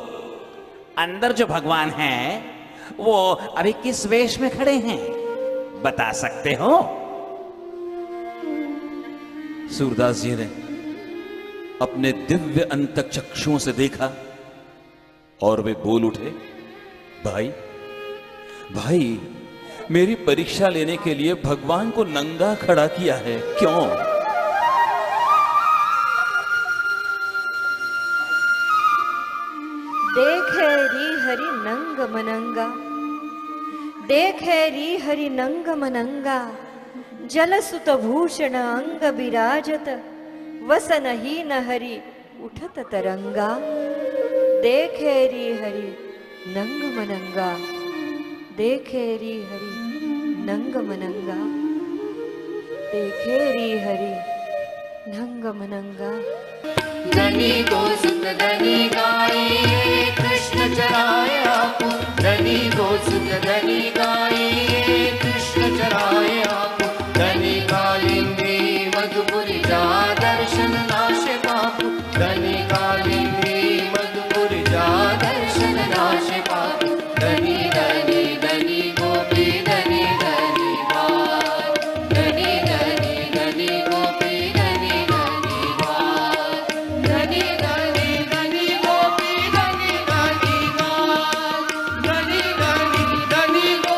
अंदर जो भगवान हैं वो अभी किस वेश में खड़े हैं, बता सकते हो? सूरदास जी ने अपने दिव्य अंतक चक्षुओं से देखा और वे बोल उठे, भाई भाई, मेरी परीक्षा लेने के लिए भगवान को नंगा खड़ा किया है, क्यों? देखे री हरि नंग मनंगा, देखे री हरि नंग मनंगा, जलसुत भूषण अंग विराजत, वसनहीन हरि उठत तरंगा। देखे री हरि नंग मनंगा, देखे री हरि नंग मनंगा, देखे री हरि नंग मनंगा। धनी को सुख धनी गाए, कृष्ण चराए आपो, धनी को सुख धनी गाए, कृष्ण चराए आपो। धनी कालिंदी मधुपुरी जा दर्शन नाश पापु, धनी कालिंदी मधुपुरी जा दर्शन नाश पापु। धनी धनी धनी गोपी धनी धनी बाल, धनी धनी धनी गोपी धनी धनी बाल, धनी धनी धनी गोपी धनी धनी बाल, धनी धनी धनी गोपी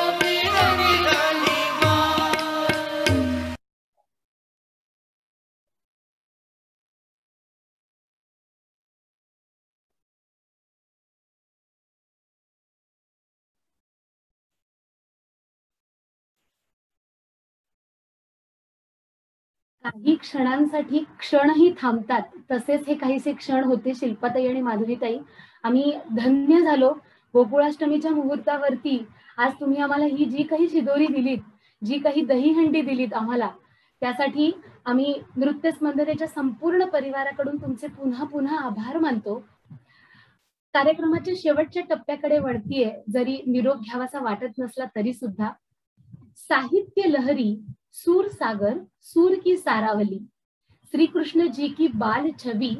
काही क्षणांसाठी क्षणही थांबतात, तसेच हे काहीसे क्षण होते शिल्पाताई आणि माधुरीताई. आम्ही धन्य झालो. गोकुळाष्टमीच्या मुहूर्तावरती आज तुम्ही आम्हाला ही जी काही शिदोरी दिलीत, जी काही दहीहंडी दिलीत आम्हाला, त्यासाठी आम्ही नृत्य स्पंदनेच्या संपूर्ण परिवाराकडून तुमचे पुन्हा पुन्हा आभार मानतो. कार्यक्रमाच्या शेवटच्या टप्प्याकडे वळतीये, जरी निरोप घ्यावासा वाटत नसला तरी सुद्धा. साहित्य लहरी, सूर सागर, सूर की सारावली, श्री कृष्ण जी की बाल छवि,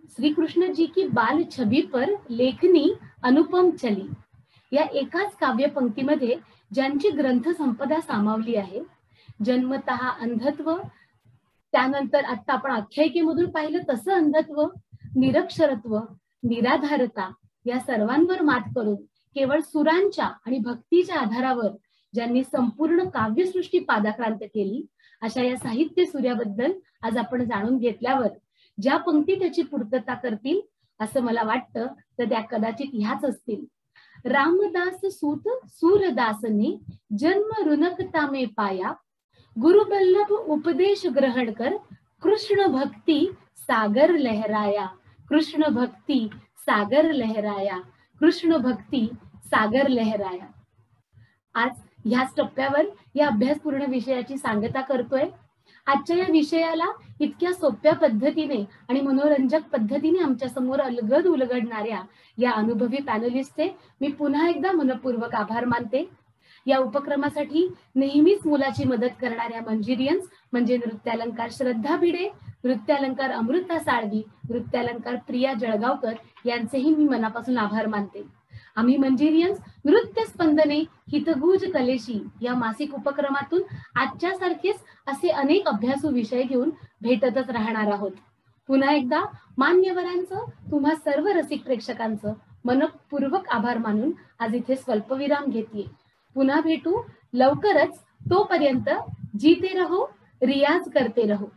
श्री कृष्ण जी की बाल छवि पर लेखनी अनुपम चली. या एकाच काव्य पंक्तीमध्ये ज्यांची ग्रंथ संपदा सामावली आहे, जन्मतः अंधत्व, त्यानंतर आता आपण आख्यायिकेमधून पाहिलं तसं अंधत्व, निरक्षरत्व, निराधारता या सर्वांवर मात करून केवळ सुरांच्या आणि भक्तीच्या आधारावर ज्यांनी संपूर्ण काव्यसृष्टी पादाक्रांत केली, अशा या साहित्य सूर्याबद्दल आज आपण जाणून घेतल्यावर ज्या पंक्ती त्याची पूर्तता करतील असं मला वाटतं, तर त्या कदाचित ह्याच असतील. रामदास सूत सूरदासने जन्म रुनकता में पाया, गुरुबल्लभ उपदेश ग्रहण कर, कृष्ण भक्ति सागर लहराया, कृष्ण भक्ति सागर लहराया, कृष्ण भक्ति सागर लहराया. आज ह्याच टप्प्यावर या अभ्यासपूर्ण विषयाची सांगता करतोय. आजच्या या विषयाला इतक्या सोप्या पद्धतीने आणि मनोरंजक पद्धतीने आमच्या समोर अलगद उलगडणाऱ्या या अनुभवी पॅनलिस्टचे मी पुन्हा एकदा मनपूर्वक आभार मानते. या उपक्रमासाठी नेहमीच मुलाची मदत करणाऱ्या मंजिरियन्स म्हणजे नृत्यालंकार श्रद्धा भिडे, नृत्यालंकार अमृता साळवी, नृत्यालंकार प्रिया जळगावकर यांचेही मी मनापासून आभार मानते. आम्ही मंजिरियन्स नृत्य स्पंदने हितगुज कलेशी या मासिक उपक्रमातून आजच्या सारखेच असे अनेक अभ्यासू विषय घेऊन भेटतच राहणार आहोत. पुन्हा एकदा मान्यवरांचं, तुम्हा सर्व रसिक प्रेक्षकांचं मनपूर्वक आभार मानून आज इथे स्वल्पविराम घेते. पुन्हा भेटू लवकरच. तोपर्यंत जीते रहो, रियाज करते रहो.